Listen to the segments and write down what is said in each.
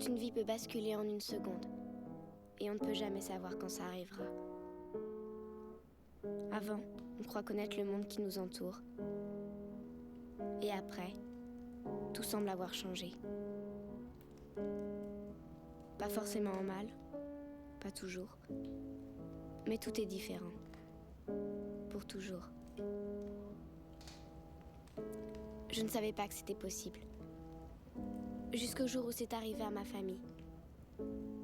Toute une vie peut basculer en une seconde. Et on ne peut jamais savoir quand ça arrivera. Avant, on croit connaître le monde qui nous entoure. Et après, tout semble avoir changé. Pas forcément en mal, pas toujours. Mais tout est différent. Pour toujours. Je ne savais pas que c'était possible. Jusqu'au jour où c'est arrivé à ma famille.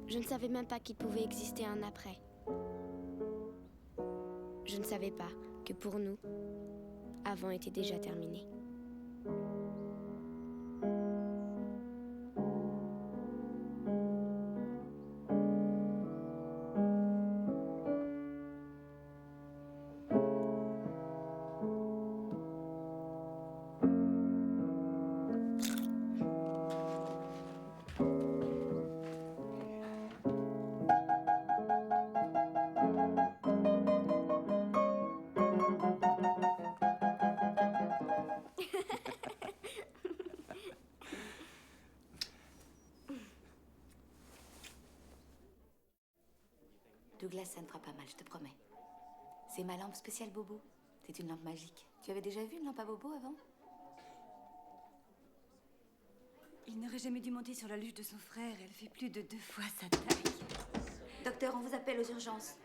Je ne savais même pas qu'il pouvait exister un après. Je ne savais pas que pour nous, avant était déjà terminé. Douglas, ça ne fera pas mal, je te promets. C'est ma lampe spéciale Bobo. C'est une lampe magique. Tu avais déjà vu une lampe à Bobo avant? Il n'aurait jamais dû monter sur la luge de son frère. Elle fait plus de 2 fois sa taille. Docteur, on vous appelle aux urgences.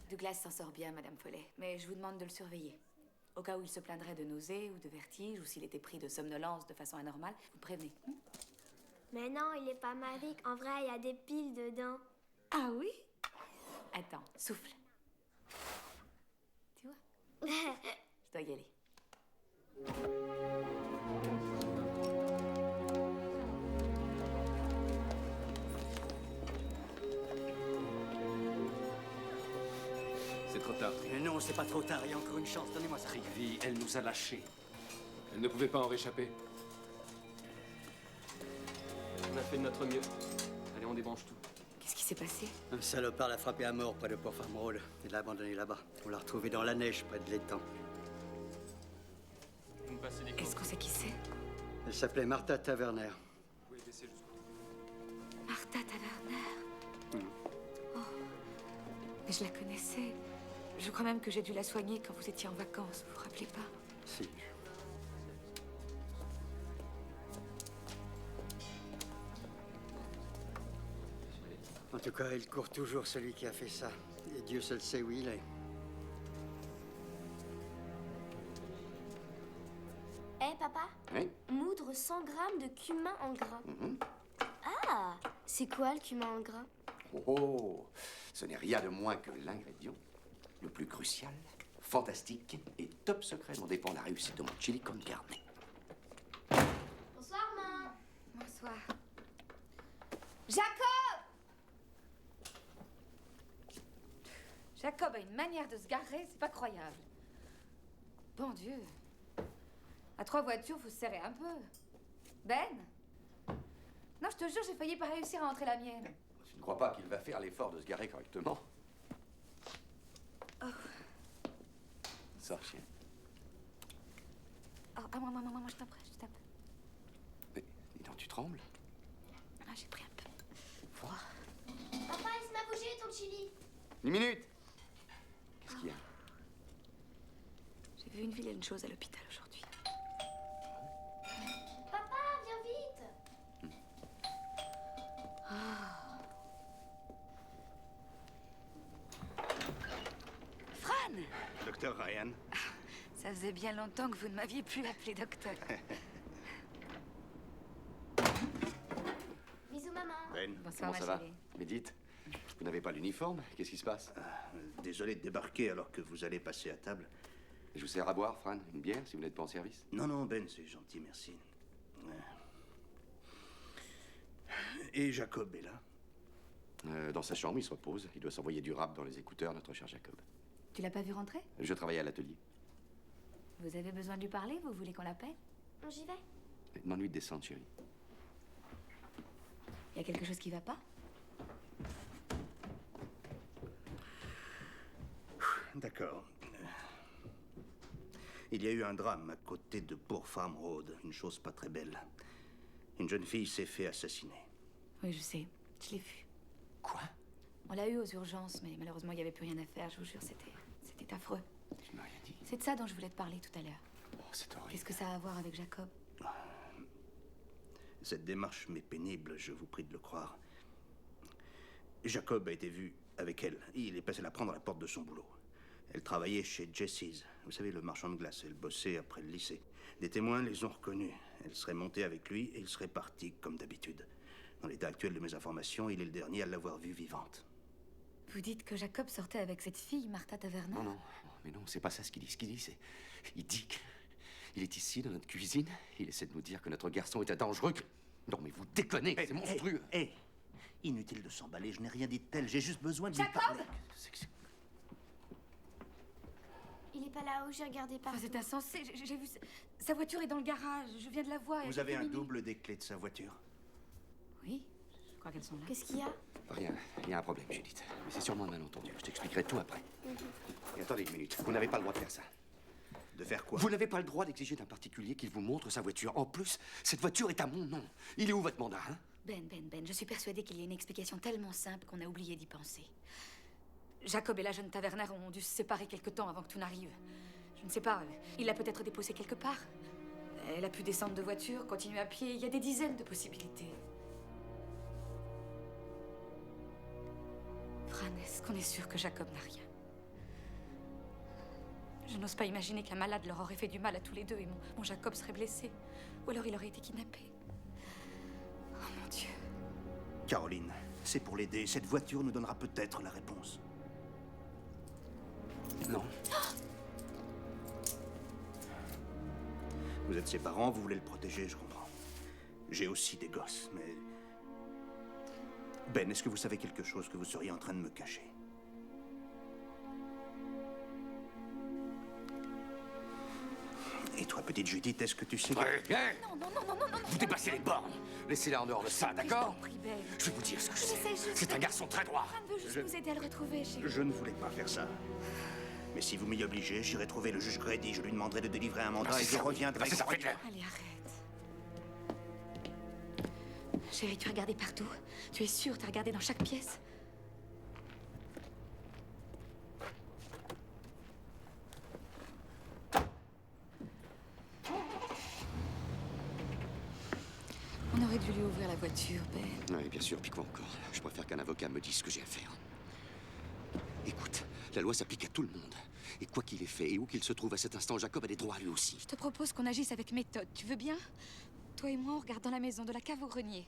Douglas s'en sort bien, Madame Follet. Mais je vous demande de le surveiller. Au cas où il se plaindrait de nausées ou de vertiges, ou s'il était pris de somnolence de façon anormale, vous prévenez. Mais non, il est pas magique. En vrai, il y a des piles dedans. Ah oui? Attends, souffle. Tu vois? Je dois y aller. C'est trop tard, Trigvi. Mais non, c'est pas trop tard. Il y a encore une chance. Donnez-moi ça. Trigvi, elle nous a lâchés. Elle ne pouvait pas en réchapper. On a fait de notre mieux. Allez, on débranche tout. Qu'est-ce qui s'est passé? Un salopard l'a frappé à mort près de Port Farm Road. Il l'a abandonné là-bas. On l'a retrouvé dans la neige près de l'étang. Vous me passez des Est-ce qu'on sait qui c'est? Elle s'appelait Martha Taverner. Vous pouvez baisser jusqu'au bout. Martha Taverner. Oh, mais je la connaissais. Je crois même que j'ai dû la soigner quand vous étiez en vacances. Vous vous rappelez pas? Si. En tout cas, il court toujours celui qui a fait ça. Et Dieu seul sait où il est. Hé, papa? Oui. Moudre 100 grammes de cumin en gras. Mhm. Ah! C'est quoi le cumin en gras? Oh, ce n'est rien de moins que l'ingrédient le plus crucial, fantastique et top secret dont dépend la réussite de mon chili con carne. Bonsoir, maman. Bonsoir. Jacob! Jacob a une manière de se garer, c'est pas croyable. Bon Dieu. À 3 voitures, faut se serrer un peu. Ben? Non, je te jure, j'ai failli pas réussir à entrer la mienne. Je ne crois pas qu'il va faire l'effort de se garer correctement. Oh. Sors, chien. Oh, ah, moi, je t'en prie, je t'en prie. Mais, dis donc, tu trembles? Ah, j'ai pris un peu froid. Papa, laisse-moi bouger ton chili. Une minute! Qu'est-ce qu'il y a? J'ai vu une vilaine chose à l'hôpital aujourd'hui. Papa, viens vite. Fran! Docteur Ryan. Ça faisait bien longtemps que vous ne m'aviez plus appelé docteur. Bisous, maman. Ben, Bonsoir, Comment ça ma va? chérie. Mais dites, vous n'avez pas l'uniforme? Qu'est-ce qui se passe? désolé de débarquer alors que vous allez passer à table. Je vous sers à boire, Fran? Une bière, si vous n'êtes pas en service? Non, non, Ben, c'est gentil, merci. Et Jacob est là? Dans sa chambre, il se repose. Il doit s'envoyer du rap dans les écouteurs, notre cher Jacob. Tu l'as pas vu rentrer? Je travaille à l'atelier. Vous avez besoin de lui parler? Vous voulez qu'on l'appelle? J'y vais. Demande-lui de descendre, chérie. Il y a quelque chose qui va pas? D'accord. Il y a eu un drame à côté de Port Farm Road, une chose pas très belle. Une jeune fille s'est fait assassiner. Oui, je sais. Je l'ai vu. Quoi? On l'a eu aux urgences, mais malheureusement, il n'y avait plus rien à faire. Je vous jure, c'était affreux. Tu m'as rien dit. C'est de ça dont je voulais te parler tout à l'heure. Oh, c'est horrible. Qu'est-ce que ça a à voir avec Jacob? Cette démarche m'est pénible, je vous prie de le croire. Jacob a été vu avec elle. Il est passé la prendre à la porte de son boulot. Elle travaillait chez Jesse's. Vous savez, le marchand de glace. Elle bossait après le lycée. Des témoins les ont reconnus. Elle serait montée avec lui et il serait parti comme d'habitude. Dans l'état actuel de mes informations, il est le dernier à l'avoir vue vivante. Vous dites que Jacob sortait avec cette fille, Martha Taverner? Non, non, mais non, c'est pas ça ce qu'il dit. Ce qu'il dit, c'est... Il dit qu'il est ici, dans notre cuisine. Il essaie de nous dire que notre garçon était dangereux. Non, mais vous déconnez, c'est monstrueux. Inutile de s'emballer, je n'ai rien dit de tel. J'ai juste besoin de lui Jacob parler. Il est pas là-haut, j'ai regardé partout. C'est insensé. J'ai vu... Sa voiture est dans le garage. Je viens de la voir. il y a Vous avez quelques un minutes. double des clés de sa voiture. Oui, je crois qu'elles sont là. Qu'est-ce qu'il y a? Rien, il y a un problème, Judith. Mais c'est sûrement un malentendu. Je t'expliquerai tout après. Et attendez une minute, vous n'avez pas le droit de faire ça. De faire quoi? Vous n'avez pas le droit d'exiger d'un particulier qu'il vous montre sa voiture. En plus, cette voiture est à mon nom. Il est où votre mandat, hein? Ben, je suis persuadée qu'il y a une explication tellement simple qu'on a oublié d'y penser. Jacob et la jeune Taverner ont dû se séparer quelque temps avant que tout n'arrive. Je ne sais pas, il l'a peut-être déposée quelque part. Elle a pu descendre de voiture, continuer à pied, il y a des dizaines de possibilités. Fran, est-ce qu'on est sûr que Jacob n'a rien? Je n'ose pas imaginer qu'un malade leur aurait fait du mal à tous les deux et mon Jacob serait blessé. Ou alors il aurait été kidnappé. Oh mon Dieu. Caroline, c'est pour l'aider. Cette voiture nous donnera peut-être la réponse. Non. Vous êtes ses parents, vous voulez le protéger, je comprends. J'ai aussi des gosses, mais... Ben, est-ce que vous savez quelque chose que vous seriez en train de me cacher? Et toi, petite Judith, est-ce que tu sais... Non. Vous dépassez les bornes. Laissez-la en dehors de ça, d'accord? Ben. Je vais vous dire ce que je J'essaie sais. juste- C'est un garçon très droit. Fran veut juste nous aider à le retrouver, chérie. Je ne voulais pas faire ça. Mais si vous m'y obligez, j'irai trouver le juge Grady. Je lui demanderai de délivrer un mandat et je reviendrai... C'est ça, faites-le. Allez, arrête. Chérie, tu as regardé partout? Tu es sûre? Tu as regardé dans chaque pièce? On aurait dû lui ouvrir la voiture, Ben. Oui, bien sûr, puis quoi encore? Je préfère qu'un avocat me dise ce que j'ai à faire. Écoute, la loi s'applique à tout le monde. Et quoi qu'il ait fait, et où qu'il se trouve à cet instant, Jacob a des droits lui aussi. Je te propose qu'on agisse avec méthode. Tu veux bien? Toi et moi, on regarde dans la maison, de la cave au grenier.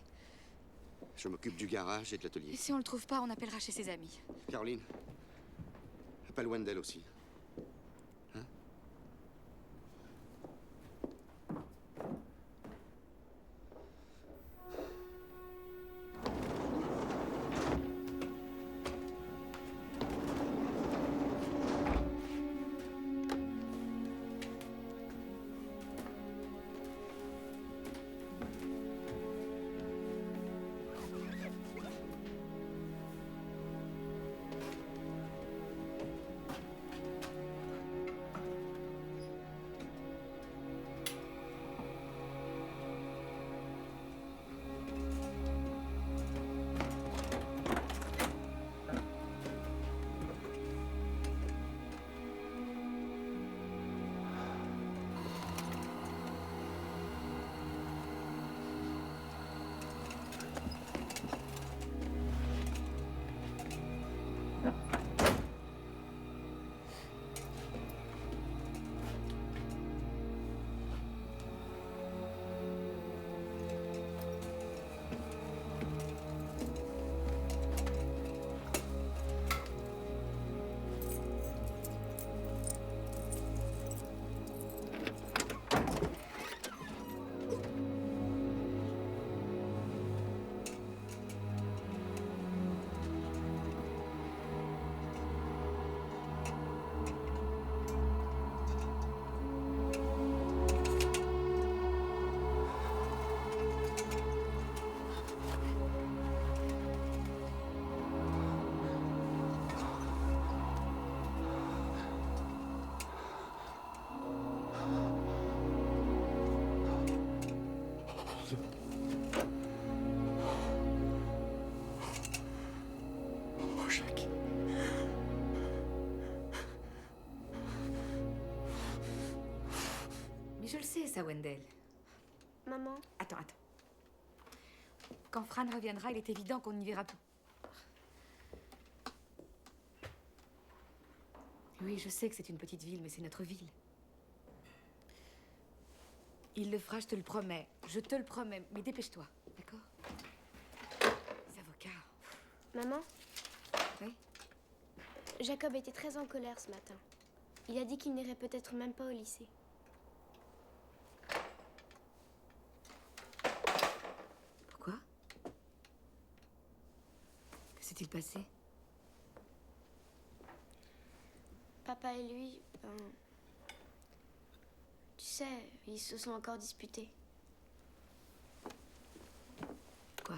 Je m'occupe du garage et de Et l'atelier. si on le trouve pas, on appellera chez ses amis. Caroline, appelle Wendell aussi. Hein? passé, ça, Wendell. Maman, Attends. Quand Fran reviendra, il est évident qu'on n'y verra plus. Oui, je sais que c'est une petite ville, mais c'est notre ville. Il le fera, je te le promets. Je te le promets. Mais dépêche-toi, d'accord? Les avocats. maman, Oui? Jacob était très en colère ce matin. Il a dit qu'il n'irait peut-être même pas au lycée. Pourquoi? Que s'est-il passé? Papa et lui, tu sais, ils se sont encore disputés. Quoi?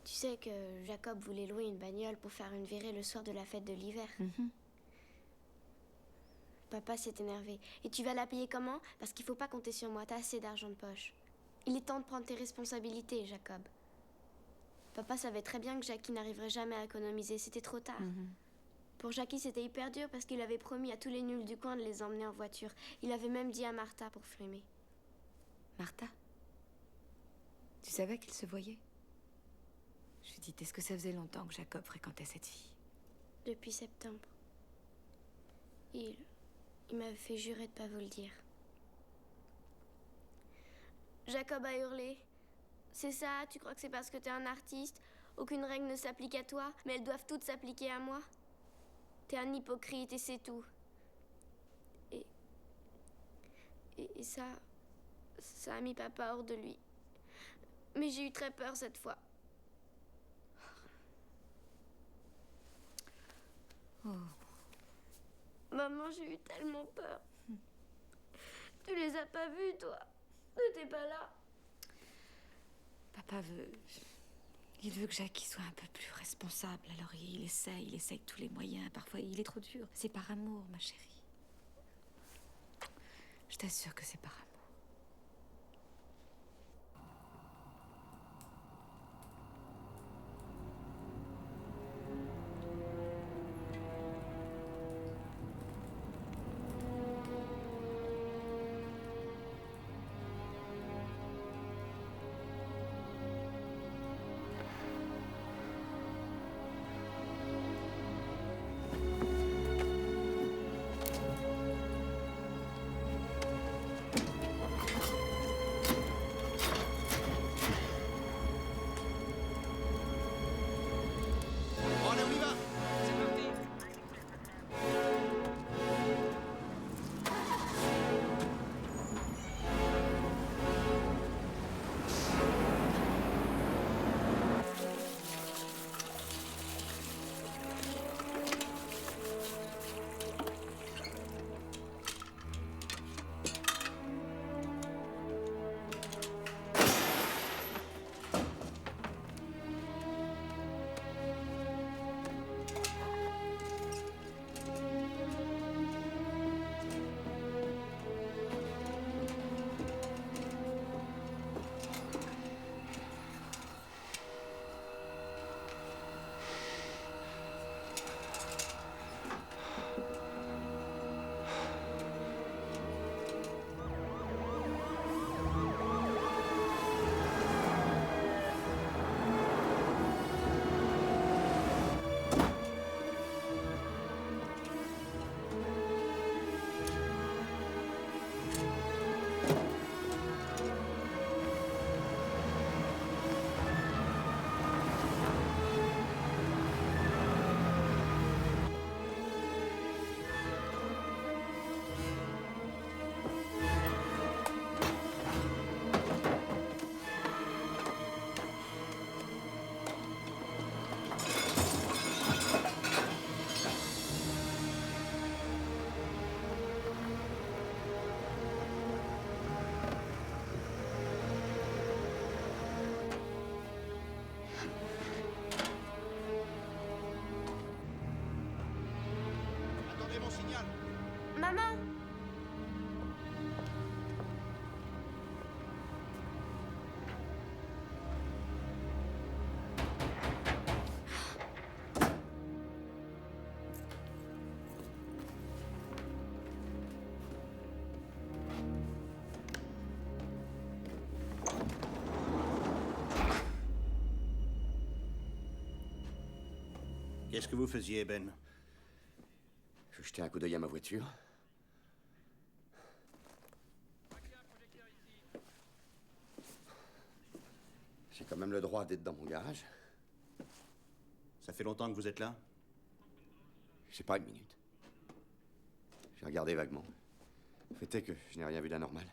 Tu sais que Jacob voulait louer une bagnole pour faire une virée le soir de la fête de l'hiver. Papa s'est énervé. Et tu vas la payer comment? Parce qu'il faut pas compter sur moi, t'as assez d'argent de poche. Il est temps de prendre tes responsabilités, Jacob. Papa savait très bien que Jackie n'arriverait jamais à économiser, c'était trop tard. Pour Jackie, c'était hyper dur parce qu'il avait promis à tous les nuls du coin de les emmener en voiture. Il avait même dit à Martha pour frimer. Martha? Tu savais qu'ils se voyaient? Judith, est-ce que ça faisait longtemps que Jacob fréquentait cette fille? Depuis septembre. Il m'avait fait jurer de pas vous le dire. Jacob a hurlé. C'est ça, tu crois que c'est parce que t'es un artiste? Aucune règle ne s'applique à toi, mais elles doivent toutes s'appliquer à moi? T'es un hypocrite et c'est tout. Et ça a mis papa hors de lui. Mais j'ai eu très peur cette fois. Oh. Maman, j'ai eu tellement peur. Tu les as pas vus, toi? T'étais pas là. Papa veut... Il veut que Jackie soit un peu plus responsable. Alors il essaye de tous les moyens. Parfois, il est trop dur. C'est par amour, ma chérie. Je t'assure que c'est par amour. Maman! Qu'est-ce que vous faisiez, Ben? Je jetais un coup d'œil à ma voiture. J'ai quand même le droit d'être dans mon garage. Ça fait longtemps que vous êtes là? Je sais pas, une minute. J'ai regardé vaguement. Le fait est que je n'ai rien vu d'anormal.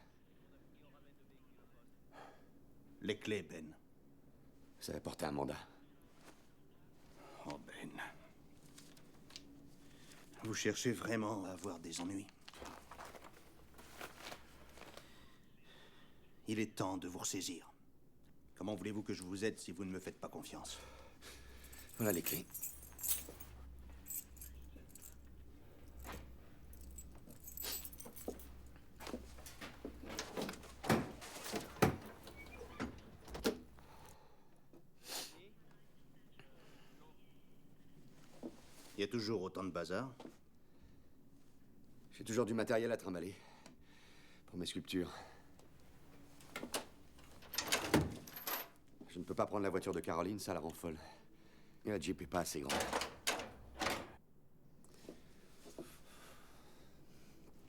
Les clés, Ben. Ça va porter un mandat. Oh, Ben. Vous cherchez vraiment à avoir des ennuis? Il est temps de vous ressaisir. Comment voulez-vous que je vous aide si vous ne me faites pas confiance? Voilà les clés. Il y a toujours autant de bazar? J'ai toujours du matériel à trimballer. Pour mes sculptures. Je ne peux pas prendre la voiture de Caroline, ça la rend folle. Et la Jeep est pas assez grande.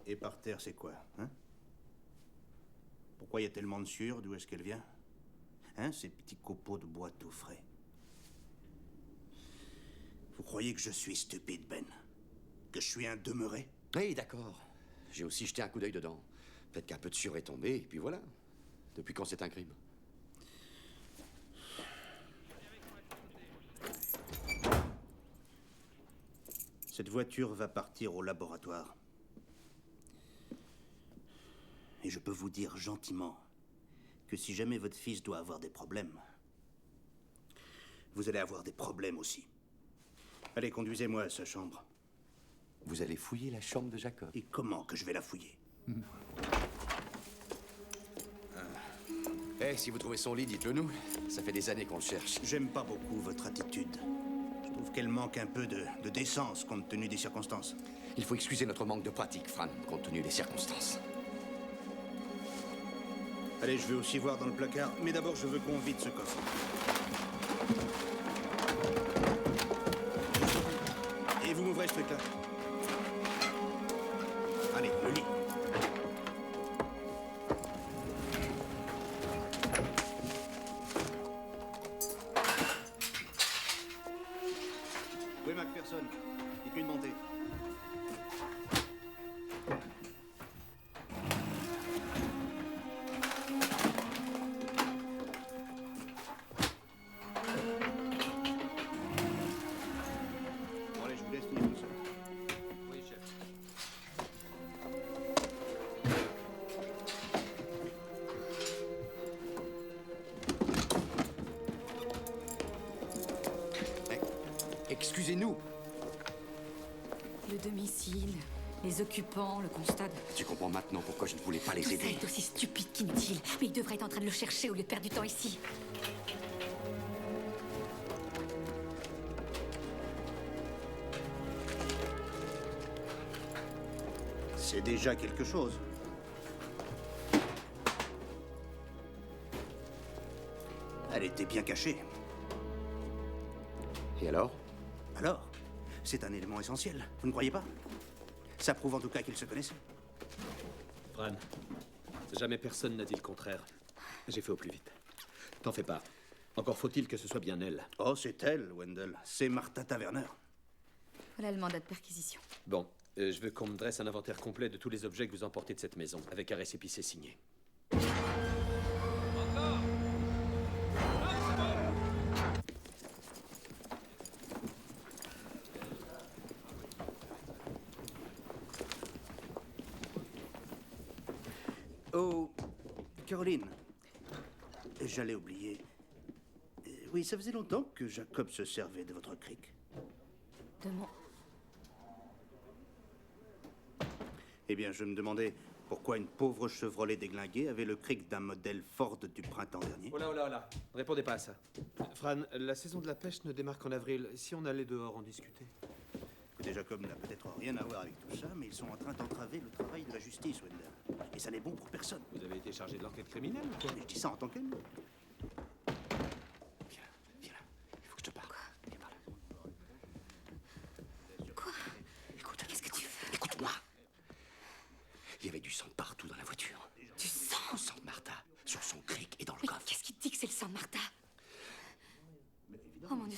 Et par terre, c'est quoi, hein? Pourquoi il y a tellement de sueur? D'où est-ce qu'elle vient? Hein, ces petits copeaux de bois tout frais. Vous croyez que je suis stupide, Ben? Que je suis un demeuré? Oui, d'accord. J'ai aussi jeté un coup d'œil dedans. Peut-être qu'un peu de sueur est tombé, et puis voilà. Depuis quand c'est un crime? Cette voiture va partir au laboratoire. Et je peux vous dire gentiment que si jamais votre fils doit avoir des problèmes, vous allez avoir des problèmes aussi. Allez, conduisez-moi à sa chambre. Vous allez fouiller la chambre de Jacob? Et comment que je vais la fouiller? Eh, si vous trouvez son lit, dites-le nous. Ça fait des années qu'on le cherche. J'aime pas beaucoup votre attitude. Je trouve qu'elle manque un peu de décence compte tenu des circonstances. Il faut excuser notre manque de pratique, Fran, compte tenu des circonstances. Allez, je vais aussi voir dans le placard, mais d'abord je veux qu'on vide ce coffre. Et vous m'ouvrez ce truc-là. Allez, le lit. Oui, McPherson, dites-lui de monter. Bon, allez, je vous laisse finir tout seul. Oui, chef. Excusez-nous. Le domicile, les occupants, le constat de... Tu comprends maintenant pourquoi je ne voulais pas les Tout ça aider. est aussi stupide qu'inutile. Mais il devrait être en train de le chercher au lieu de perdre du temps ici. C'est déjà quelque chose. Elle était bien cachée. Et alors? Alors, c'est un élément essentiel, vous ne croyez pas? Ça prouve en tout cas qu'ils se connaissaient. Fran, jamais personne n'a dit le contraire. J'ai fait au plus vite. T'en fais pas. Encore faut-il que ce soit bien elle. Oh, c'est elle, Wendell. C'est Martha Taverner. Voilà le mandat de perquisition. Bon, je veux qu'on me dresse un inventaire complet de tous les objets que vous emportez de cette maison, avec un récépissé signé. Oh, Caroline, j'allais oublier. Oui, ça faisait longtemps que Jacob se servait de votre cric. De mon... Eh bien, je me demandais pourquoi une pauvre Chevrolet déglinguée avait le cric d'un modèle Ford du printemps dernier. Oh là, oh là, oh là. Ne répondez pas à ça. Fran, la saison de la pêche ne démarre qu'en avril. Si on allait dehors en discuter. Écoutez, Jacob n'a peut-être rien à voir avec tout ça, mais ils sont en train d'entraver le travail de la justice, Wendell. Et ça n'est bon pour personne. Vous avez été chargé de l'enquête criminelle ou quoi? Mais je dis ça en tant qu'ami. Viens là. Il faut que je te parle. Viens par là.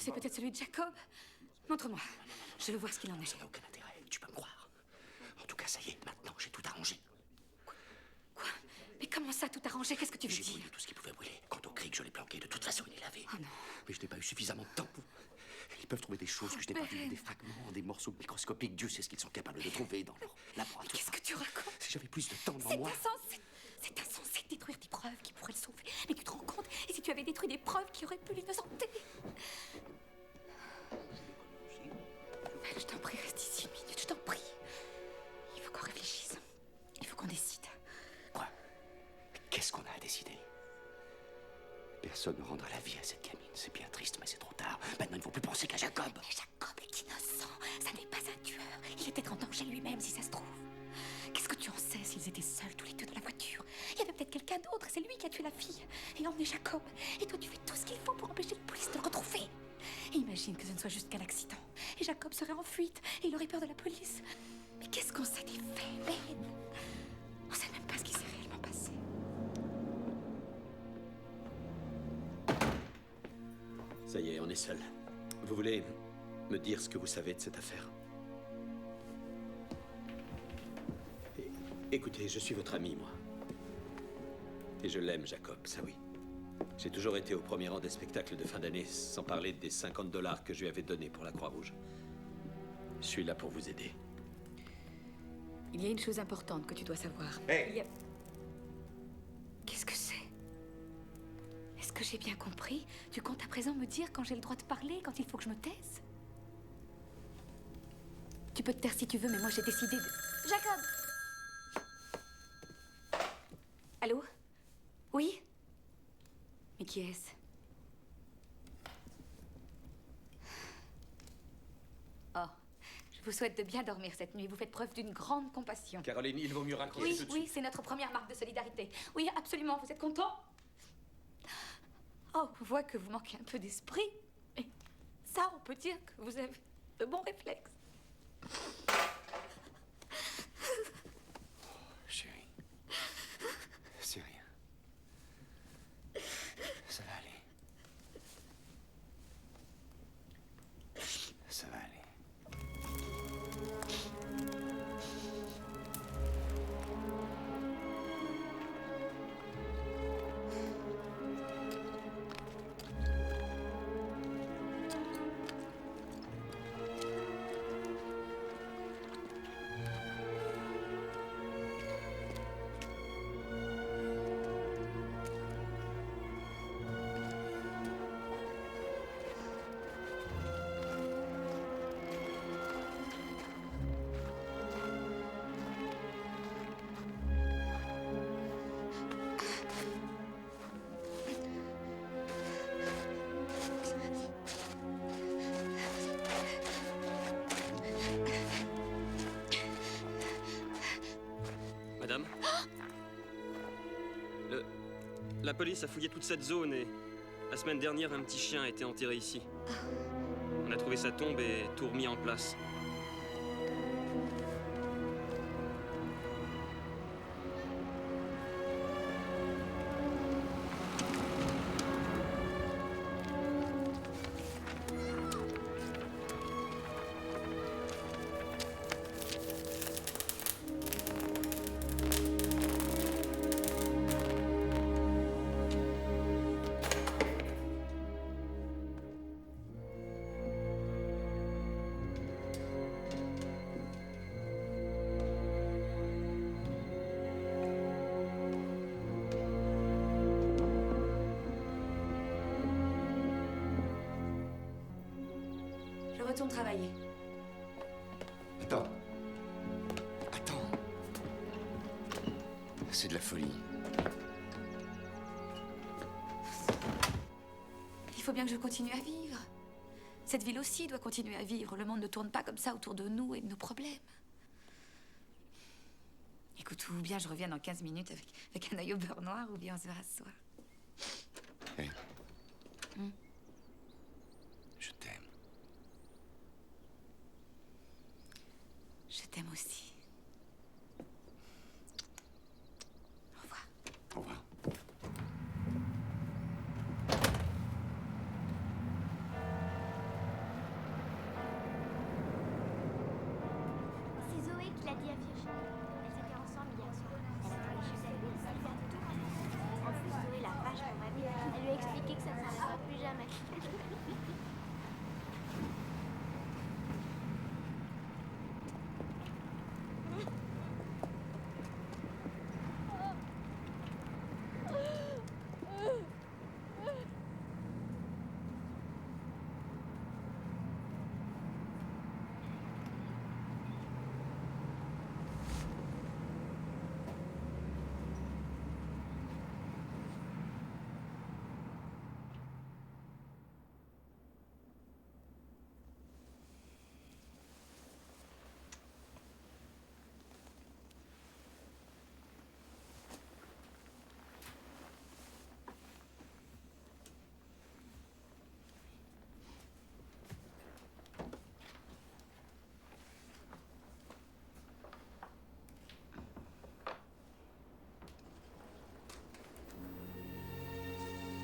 c'est peut-être celui de Jacob. Montre-moi. Je veux voir ce qu'il en est. Ça n'a aucun intérêt, tu peux me croire. En tout cas, ça y est, maintenant, j'ai tout arrangé. Quoi? Mais comment ça, tout arrangé? Qu'est-ce que tu veux J'ai dire? brûlé tout ce qui pouvait brûler. Quant au cric, je l'ai planqué. De toute façon, il est lavé. Oh non. Mais je n'ai pas eu suffisamment de temps pour... Ils peuvent trouver des choses que je n'ai pas vues, des fragments, des morceaux microscopiques. Dieu sait ce qu'ils sont capables de trouver dans leur laboratoire. Qu'est-ce que tu racontes? Si j'avais plus de temps devant C'est moi... insensé. C'est insensé de détruire des preuves qui pourraient le sauver. Mais tu te rends compte? Et si tu avais détruit des preuves qui auraient pu l'innocenter? Ben, je t'en prie, reste ici une minute, je t'en prie. Il faut qu'on réfléchisse. Il faut qu'on décide. Quoi? Qu'est-ce qu'on a à décider? Personne ne rendra la vie à cette gamine. C'est bien triste, mais c'est trop tard. Maintenant, il ne faut plus penser qu'à Jacob. Mais Jacob est innocent. Ça n'est pas un tueur. Il était en danger lui-même, si ça se trouve. Qu'est-ce que tu en sais s'ils étaient seuls tous les deux dans la voiture? Il y avait peut-être quelqu'un d'autre, et c'est lui qui a tué la fille. Et emmené Jacob. Et toi, tu fais tout ce qu'il faut pour empêcher la police de le retrouver. Et imagine que ce ne soit juste qu'un accident. Et Jacob serait en fuite, et il aurait peur de la police. Mais qu'est-ce qu'on sait des faits, Ben? On sait même pas ce qui s'est réellement passé. Ça y est, on est seul. Vous voulez me dire ce que vous savez de cette affaire? Écoutez, je suis votre ami, moi. Et je l'aime, Jacob, ça oui. J'ai toujours été au premier rang des spectacles de fin d'année, sans parler des $50 que je lui avais donnés pour la Croix-Rouge. Je suis là pour vous aider. Il y a une chose importante que tu dois savoir. Hey. Il y a... Qu'est-ce que c'est? Est-ce que j'ai bien compris? Tu comptes à présent me dire quand j'ai le droit de parler, quand il faut que je me taise? Tu peux te taire si tu veux, mais moi j'ai décidé de... Jacob! Allô? Oui? Mais qui est-ce? Oh, je vous souhaite de bien dormir cette nuit. Vous faites preuve d'une grande compassion. Caroline, il vaut mieux raccrocher Oui, tout de oui, suite. c'est notre première marque de solidarité. Oui, absolument. Vous êtes content? Oh, on voit que vous manquez un peu d'esprit. Et ça, on peut dire que vous avez de bons réflexes. Chérie. C'est rien. Ça va aller. Ça va aller. Madame? La police a fouillé toute cette zone et la semaine dernière, un petit chien a été enterré ici. On a trouvé sa tombe et tout remis en place. Je retourne travailler. Attends. Attends. C'est de la folie. Il faut bien que je continue à vivre. Cette ville aussi doit continuer à vivre. Le monde ne tourne pas comme ça autour de nous et de nos problèmes. Écoute, ou bien je reviens dans 15 minutes avec un œil au beurre noir, ou bien on se verra ce soir. Hé. Je t'aime. Je t'aime aussi. Au revoir. Au revoir.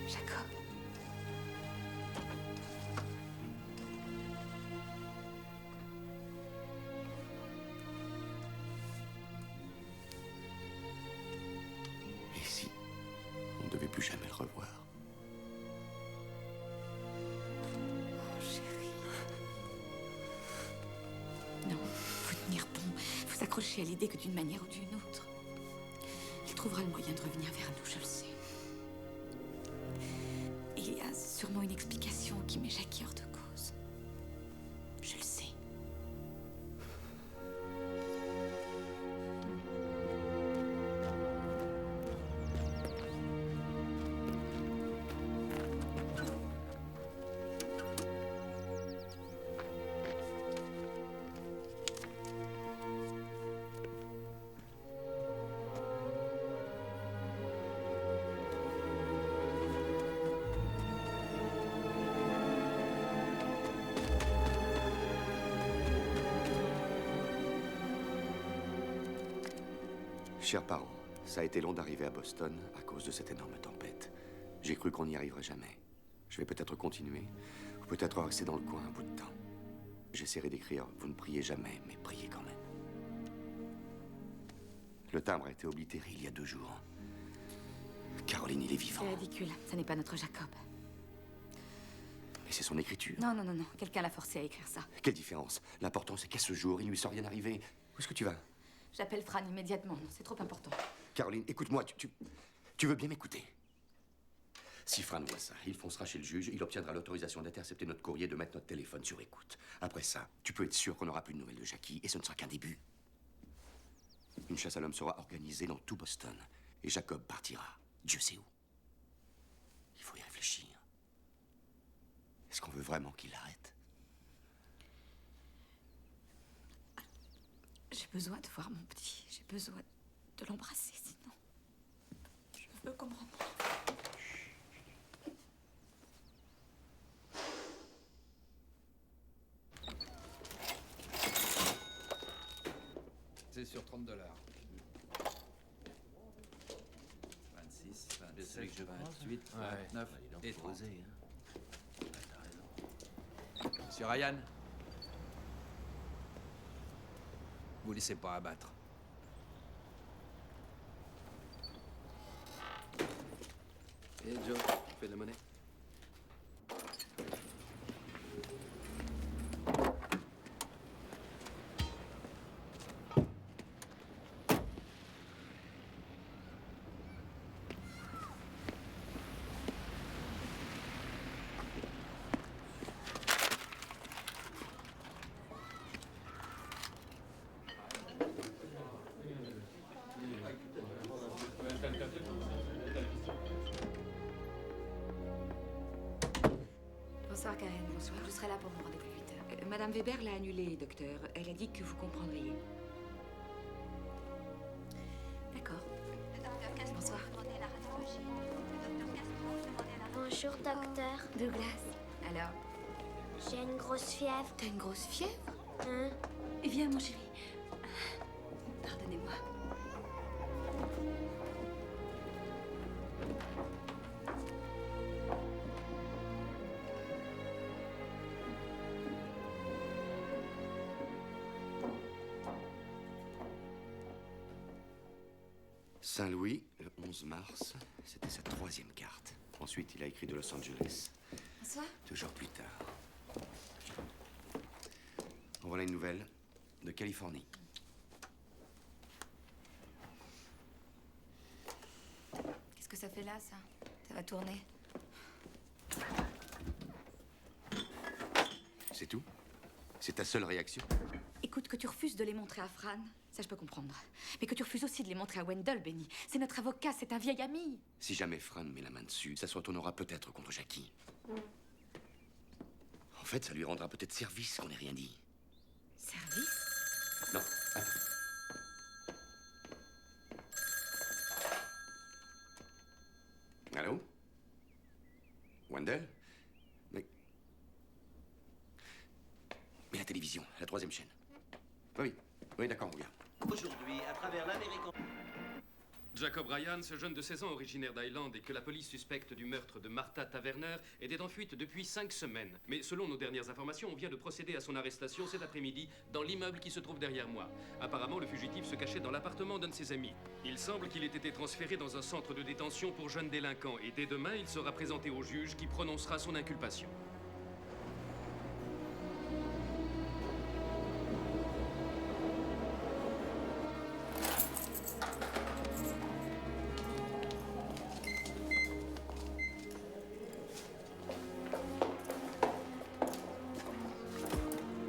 Jacob. Et si on ne devait plus jamais le revoir? Oh, chérie. Non, faut tenir bon. Faut s'accrocher à l'idée que d'une manière ou d'une autre, il trouvera le moyen de revenir vers nous, je le sais. Il y a sûrement une explication qui met Jackie hors de cause. Je le sais. Chers parents, ça a été long d'arriver à Boston à cause de cette énorme tempête. J'ai cru qu'on n'y arriverait jamais. Je vais peut-être continuer, ou peut-être rester dans le coin un bout de temps. J'essaierai d'écrire « Vous ne priez jamais, mais priez quand même ». Le timbre a été oblitéré il y a 2 jours. Caroline, il est vivant. C'est ridicule. Ça n'est pas notre Jacob. Mais c'est son écriture. Non, non, non, non. Quelqu'un l'a forcé à écrire ça. Quelle différence? L'important, c'est qu'à ce jour, il ne lui sort rien arrivé. Où est-ce que tu vas? J'appelle Fran immédiatement. Non, c'est trop important. Caroline, écoute-moi, tu veux bien m'écouter? Si Fran voit ça, il foncera chez le juge, il obtiendra l'autorisation d'intercepter notre courrier, de mettre notre téléphone sur écoute. Après ça, tu peux être sûr qu'on n'aura plus de nouvelles de Jackie, et ce ne sera qu'un début. Une chasse à l'homme sera organisée dans tout Boston, et Jacob partira. Dieu sait où. Il faut y réfléchir. Est-ce qu'on veut vraiment qu'il l'arrête? J'ai besoin de voir mon petit. J'ai besoin de l'embrasser, sinon. Je veux qu'on me remette. C'est sur $30. 26, 27, 28, 29 et 30. Monsieur Ryan, vous laissez pas abattre. Et Joe, tu fais de la monnaie? Bonsoir, Karen. Bonsoir. Je serai là pour mon rendez-vous 8 heures. Madame Weber l'a annulé, docteur. Elle a dit que vous comprendriez. D'accord. Bonsoir. Bonjour, docteur. Douglas. Alors, J'ai une grosse fièvre. t'as une grosse fièvre? Hein? Viens, mon chéri. Pardonnez-moi. Saint-Louis, le 11 mars, c'était sa 3e carte. Ensuite, il a écrit de Los Angeles. Bonsoir. Toujours plus tard. En voilà une nouvelle de Californie. Qu'est-ce que ça fait là, ça? Ça va tourner. C'est tout? C'est ta seule réaction? Écoute, que tu refuses de les montrer à Fran, ça je peux comprendre. Mais que tu refuses aussi de les montrer à Wendell, Benny. C'est notre avocat, c'est un vieil ami. Si jamais Fran met la main dessus, ça se retournera peut-être contre Jackie. En fait, ça lui rendra peut-être service qu'on n'ait rien dit. Service? Non, attends. Allô? Wendell? Mais la télévision, la 3e chaîne. Oui, d'accord, on vient. Aujourd'hui, à travers l'Amérique... Jacob Ryan, ce jeune de 16 ans originaire d'Highland et que la police suspecte du meurtre de Martha Taverner, était en fuite depuis 5 semaines. Mais selon nos dernières informations, on vient de procéder à son arrestation cet après-midi dans l'immeuble qui se trouve derrière moi. Apparemment, le fugitif se cachait dans l'appartement d'un de ses amis. Il semble qu'il ait été transféré dans un centre de détention pour jeunes délinquants et dès demain, il sera présenté au juge qui prononcera son inculpation.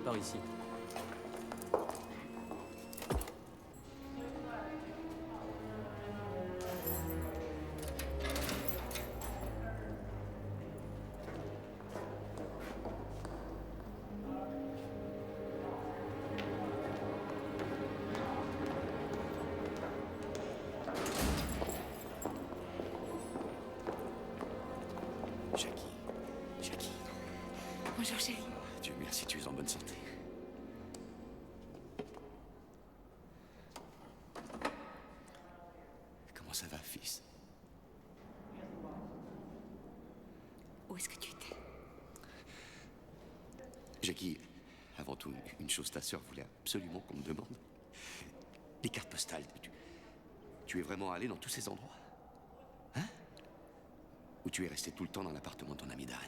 Par ici. Jackie. Bonjour, chérie. Dieu merci, tu es en bonne santé. Comment ça va, fils? Où est-ce que tu étais? Jackie, avant tout, une chose, ta sœur voulait absolument qu'on me demande. Les cartes postales, tu es vraiment allé dans tous ces endroits? Hein? Ou tu es resté tout le temps dans l'appartement de ton ami Darren?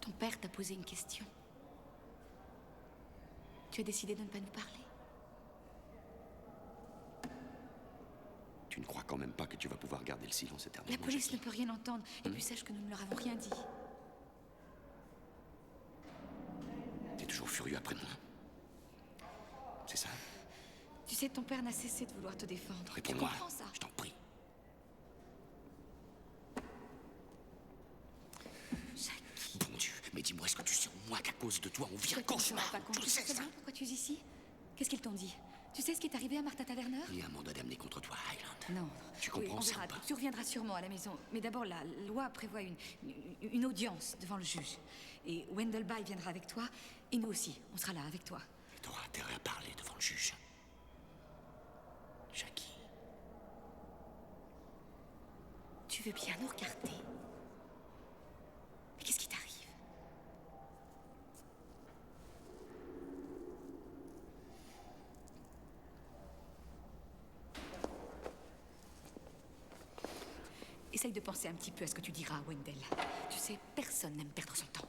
Ton père t'a posé une question. Tu as décidé de ne pas nous parler. Tu ne crois quand même pas que tu vas pouvoir garder le silence éternellement? La police Jackie? ne peut rien entendre. Et puis sache que nous ne leur avons rien dit. T'es toujours furieux après moi? C'est ça? Tu sais, ton père n'a cessé de vouloir te défendre. Tu Réponds-moi, comprends ça? je t'en prie. Jackie. Bon Dieu, mais dis-moi, est-ce que tu sais au moins qu'à cause de toi, on vit un Pourquoi tu ne te cauchemar? rends pas compte? Tu Tu sais sais ça? bien pourquoi tu es ici? Qu'est-ce qu'ils t'ont dit? Tu sais ce qui est arrivé à Martha Taverner? Il y a un mandat d'amener contre toi à Highland. Non. Tu Oui, comprends on ça verra. ou pas? Tu reviendras sûrement à la maison. Mais d'abord, la loi prévoit une audience devant le juge. Et Wendell Bay viendra avec toi. Et nous aussi, on sera là avec toi. Et t'auras intérêt à parler devant le juge. Jackie. Tu veux bien nous regarder? Mais qu'est-ce qui t'arrive? Essaye de penser un petit peu à ce que tu diras à Wendell. Tu sais, personne n'aime perdre son temps.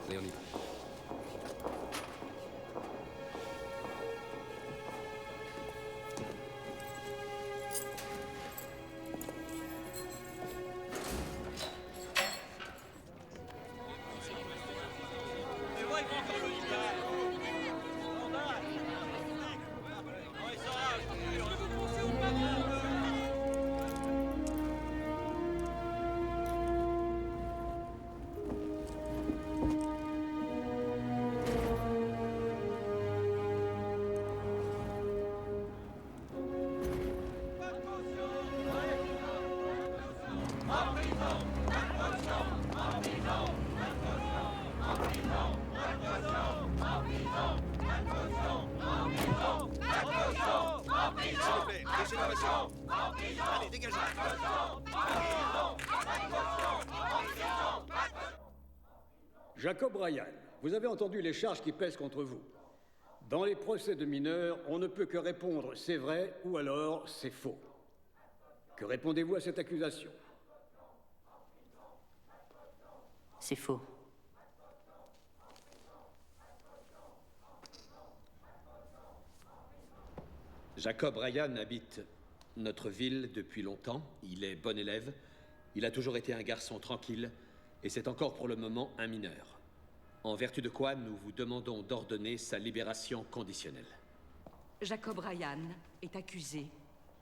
Allez, on y va. Jacob Ryan, vous avez entendu les charges qui pèsent contre vous. Dans les procès de mineurs, on ne peut que répondre c'est vrai ou alors c'est faux. Que répondez-vous à cette accusation? C'est faux. Jacob Ryan habite notre ville depuis longtemps. Il est bon élève. Il a toujours été un garçon tranquille. Et c'est encore pour le moment un mineur. En vertu de quoi nous vous demandons d'ordonner sa libération conditionnelle. Jacob Ryan est accusé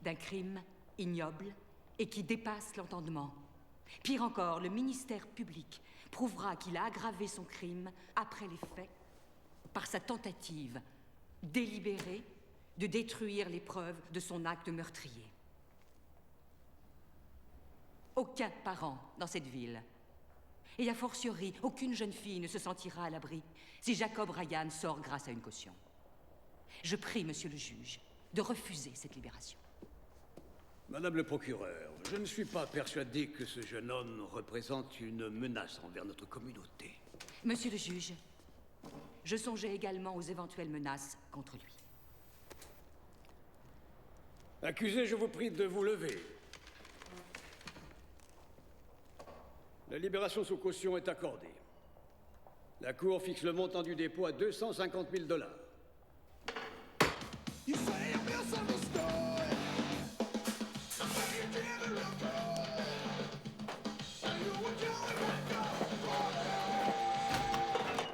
d'un crime ignoble et qui dépasse l'entendement. Pire encore, le ministère public prouvera qu'il a aggravé son crime après les faits par sa tentative délibérée de détruire les preuves de son acte meurtrier. Aucun parent dans cette ville, et a fortiori, aucune jeune fille ne se sentira à l'abri si Jacob Ryan sort grâce à une caution. Je prie, monsieur le juge, de refuser cette libération. Madame le procureur, je ne suis pas persuadé que ce jeune homme représente une menace envers notre communauté. Monsieur le juge, je songeais également aux éventuelles menaces contre lui. Accusé, je vous prie de vous lever. La libération sous caution est accordée. La Cour fixe le montant du dépôt à 250 000 $.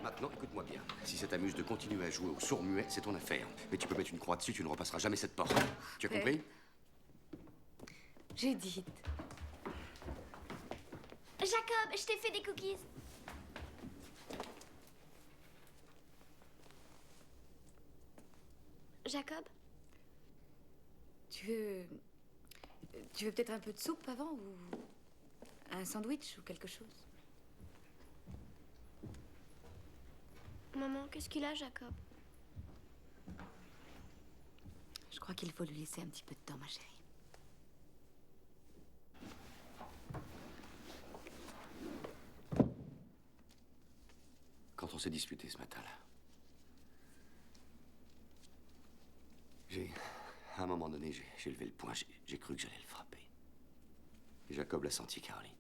Maintenant, écoute-moi bien. Si ça t'amuse de continuer à jouer au sourd-muet, c'est ton affaire. Mais tu peux mettre une croix dessus, tu ne repasseras jamais cette porte. Tu as compris? J'ai dit. Jacob, je t'ai fait des cookies. Jacob? Tu veux peut-être un peu de soupe avant ou un sandwich ou quelque chose? Maman, qu'est-ce qu'il a, Jacob? Je crois qu'il faut lui laisser un petit peu de temps, ma chérie. Quand on s'est disputé ce matin-là, à un moment donné, j'ai levé le poing, j'ai cru que j'allais le frapper. Et Jacob l'a senti, Caroline.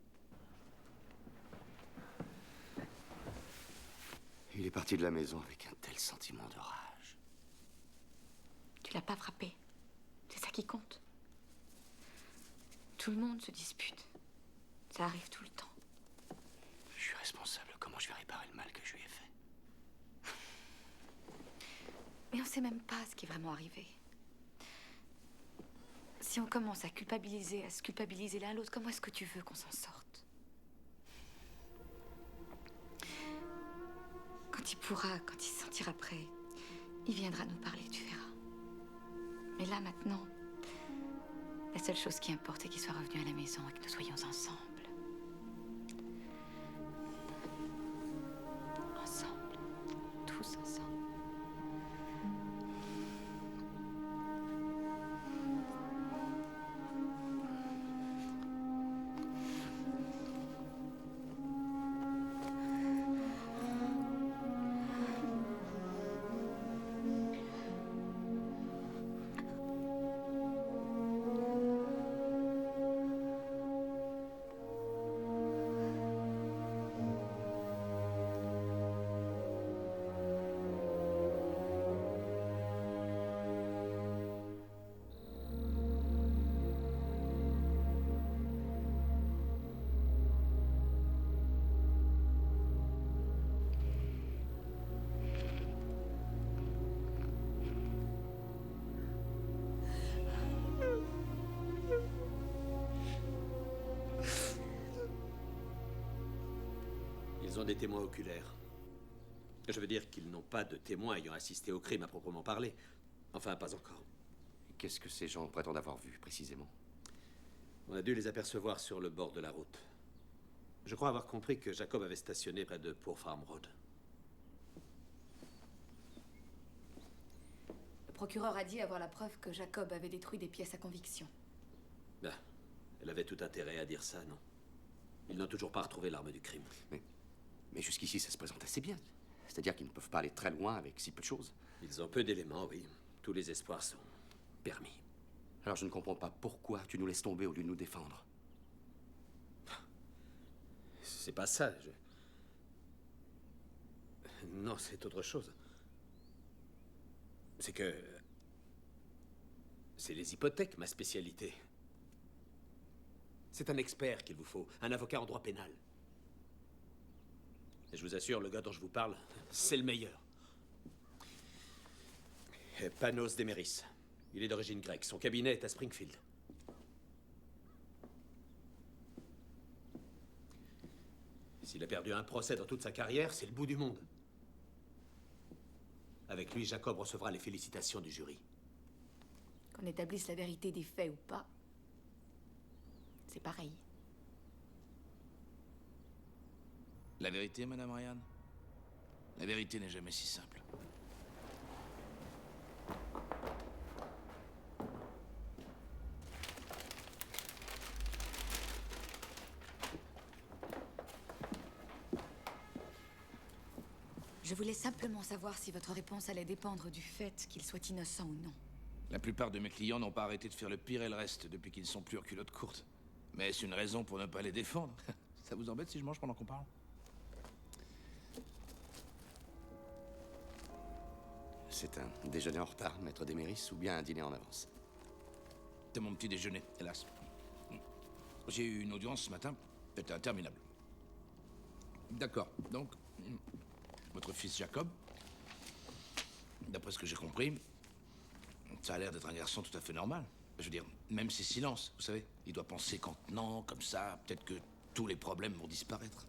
Il est parti de la maison avec un tel sentiment de rage. Tu l'as pas frappé. C'est ça qui compte. Tout le monde se dispute. Ça arrive tout le temps. Je suis responsable. Comment je vais réparer le mal que je lui ai fait? Mais on sait même pas ce qui est vraiment arrivé. Si on commence à se culpabiliser l'un l'autre, comment est-ce que tu veux qu'on s'en sorte? Quand il se sentira prêt, il viendra nous parler, tu verras. Mais là, maintenant, la seule chose qui importe, c'est qu'il soit revenu à la maison et que nous soyons ensemble. Ensemble. Tous ensemble. Ils ont des témoins oculaires. Je veux dire qu'ils n'ont pas de témoins ayant assisté au crime à proprement parler. Enfin, pas encore. Qu'est-ce que ces gens prétendent avoir vu, précisément? On a dû les apercevoir sur le bord de la route. Je crois avoir compris que Jacob avait stationné près de Poor Farm Road. Le procureur a dit avoir la preuve que Jacob avait détruit des pièces à conviction. Ben, elle avait tout intérêt à dire ça, non? Ils n'ont toujours pas retrouvé l'arme du crime. Mais jusqu'ici, ça se présentait C'est bien. C'est-à-dire qu'ils ne peuvent pas aller très loin avec si peu de choses. Ils ont peu d'éléments, oui. Tous les espoirs sont permis. Alors je ne comprends pas pourquoi tu nous laisses tomber au lieu de nous défendre. C'est pas ça. Non, c'est autre chose. C'est que... C'est les hypothèques, ma spécialité. C'est un expert qu'il vous faut, un avocat en droit pénal. Et je vous assure, le gars dont je vous parle, c'est le meilleur. Panos Demeris. Il est d'origine grecque. Son cabinet est à Springfield. S'il a perdu un procès dans toute sa carrière, c'est le bout du monde. Avec lui, Jacob recevra les félicitations du jury. Qu'on établisse la vérité des faits ou pas, c'est pareil. La vérité, Madame Ryan? La vérité n'est jamais si simple. Je voulais simplement savoir si votre réponse allait dépendre du fait qu'il soit innocent ou non. La plupart de mes clients n'ont pas arrêté de faire le pire et le reste depuis qu'ils ne sont plus en culotte courte. Mais est-ce une raison pour ne pas les défendre? Ça vous embête si je mange pendant qu'on parle? C'est un déjeuner en retard, maître Demeris, ou bien un dîner en avance? C'est mon petit déjeuner, hélas. J'ai eu une audience ce matin. C'était interminable. D'accord. Donc, votre fils Jacob, d'après ce que j'ai compris, ça a l'air d'être un garçon tout à fait normal. Je veux dire, même ses silences, vous savez, il doit penser qu'en tenant comme ça, peut-être que tous les problèmes vont disparaître.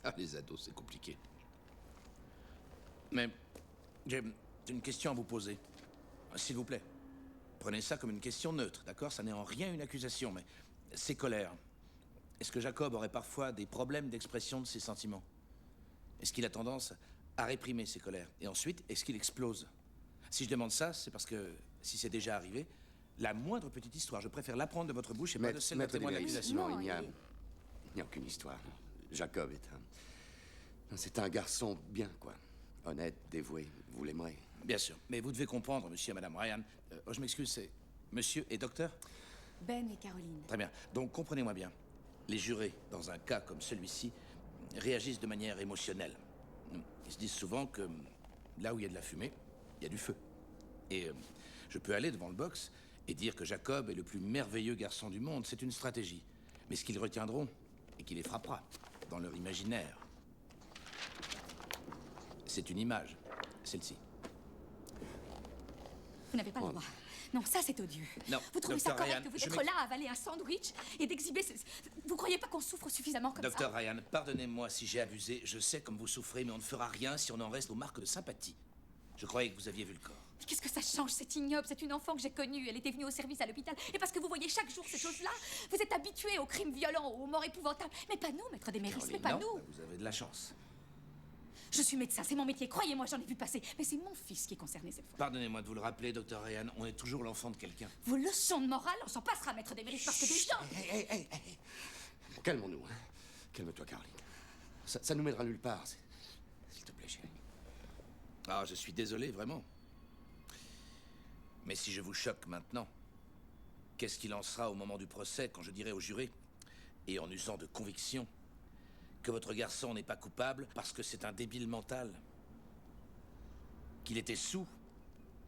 Ah, les ados, c'est compliqué. Mais j'ai une question à vous poser. S'il vous plaît. Prenez ça comme une question neutre, d'accord? Ça n'est en rien une accusation, mais ses colères. Est-ce que Jacob aurait parfois des problèmes d'expression de ses sentiments? Est-ce qu'il a tendance à réprimer ses colères? Et ensuite, est-ce qu'il explose? Si je demande ça, c'est parce que, si c'est déjà arrivé, la moindre petite histoire, je préfère l'apprendre de votre bouche et pas de celle d'un témoin d'accusation. Non, il n'y a aucune histoire. Jacob est c'est un garçon bien, quoi. Honnête, dévoué, vous l'aimerez. Bien sûr, mais vous devez comprendre, monsieur et madame Ryan. Je m'excuse, c'est monsieur et docteur? Ben et Caroline. Très bien. Donc, comprenez-moi bien. Les jurés, dans un cas comme celui-ci, réagissent de manière émotionnelle. Ils se disent souvent que là où il y a de la fumée, il y a du feu. Et je peux aller devant le box et dire que Jacob est le plus merveilleux garçon du monde. C'est une stratégie. Mais ce qu'ils retiendront, et qui les frappera dans leur imaginaire, c'est une image, celle-ci. Vous n'avez pas le droit. Non, ça c'est odieux. Non, vous trouvez ça Dr. correct Ryan, de vous être là à avaler un sandwich et d'exhiber ce... Vous croyez pas qu'on souffre suffisamment comme ça? Docteur Ryan, pardonnez-moi si j'ai abusé. Je sais comme vous souffrez, mais on ne fera rien si on en reste aux marques de sympathie. Je croyais que vous aviez vu le corps. Mais qu'est-ce que ça change? C'est ignoble. C'est une enfant que j'ai connue. Elle était venue au service à l'hôpital. Et parce que vous voyez chaque jour ces choses-là, vous êtes habitués aux crimes violents, aux morts épouvantables. Mais pas nous, maître Demeris, mais pas nous. Vous avez de la chance. Je suis médecin, c'est mon métier. Croyez-moi, j'en ai vu passer. Mais c'est mon fils qui est concerné cette fois. Pardonnez-moi de vous le rappeler, docteur Ryan. On est toujours l'enfant de quelqu'un. Vos leçons de morale, on s'en passera, maître Demeris, parce que des gens... Hey. Calmons-nous, hein. Calme-toi, Caroline. Ça nous mènera nulle part. S'il te plaît, chérie. Ah, je suis désolé, vraiment. Mais si je vous choque maintenant, qu'est-ce qu'il en sera au moment du procès quand je dirai au juré, et en usant de conviction, que votre garçon n'est pas coupable parce que c'est un débile mental? Qu'il était saoul,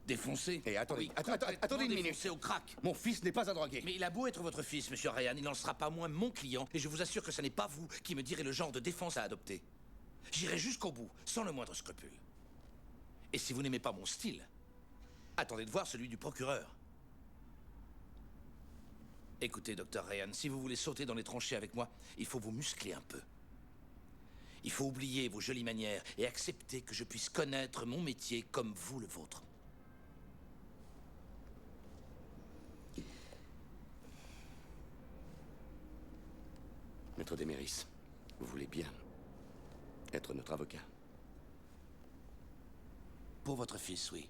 défoncé. Et attendez une minute. Défoncé au crack. Mon fils n'est pas un drogué. Mais il a beau être votre fils, monsieur Ryan, il n'en sera pas moins mon client, et je vous assure que ce n'est pas vous qui me direz le genre de défense à adopter. J'irai jusqu'au bout, sans le moindre scrupule. Et si vous n'aimez pas mon style, attendez de voir celui du procureur. Écoutez, docteur Ryan, si vous voulez sauter dans les tranchées avec moi, il faut vous muscler un peu. Il faut oublier vos jolies manières et accepter que je puisse connaître mon métier comme vous le vôtre. Maître Demeris, vous voulez bien être notre avocat? Pour votre fils, oui.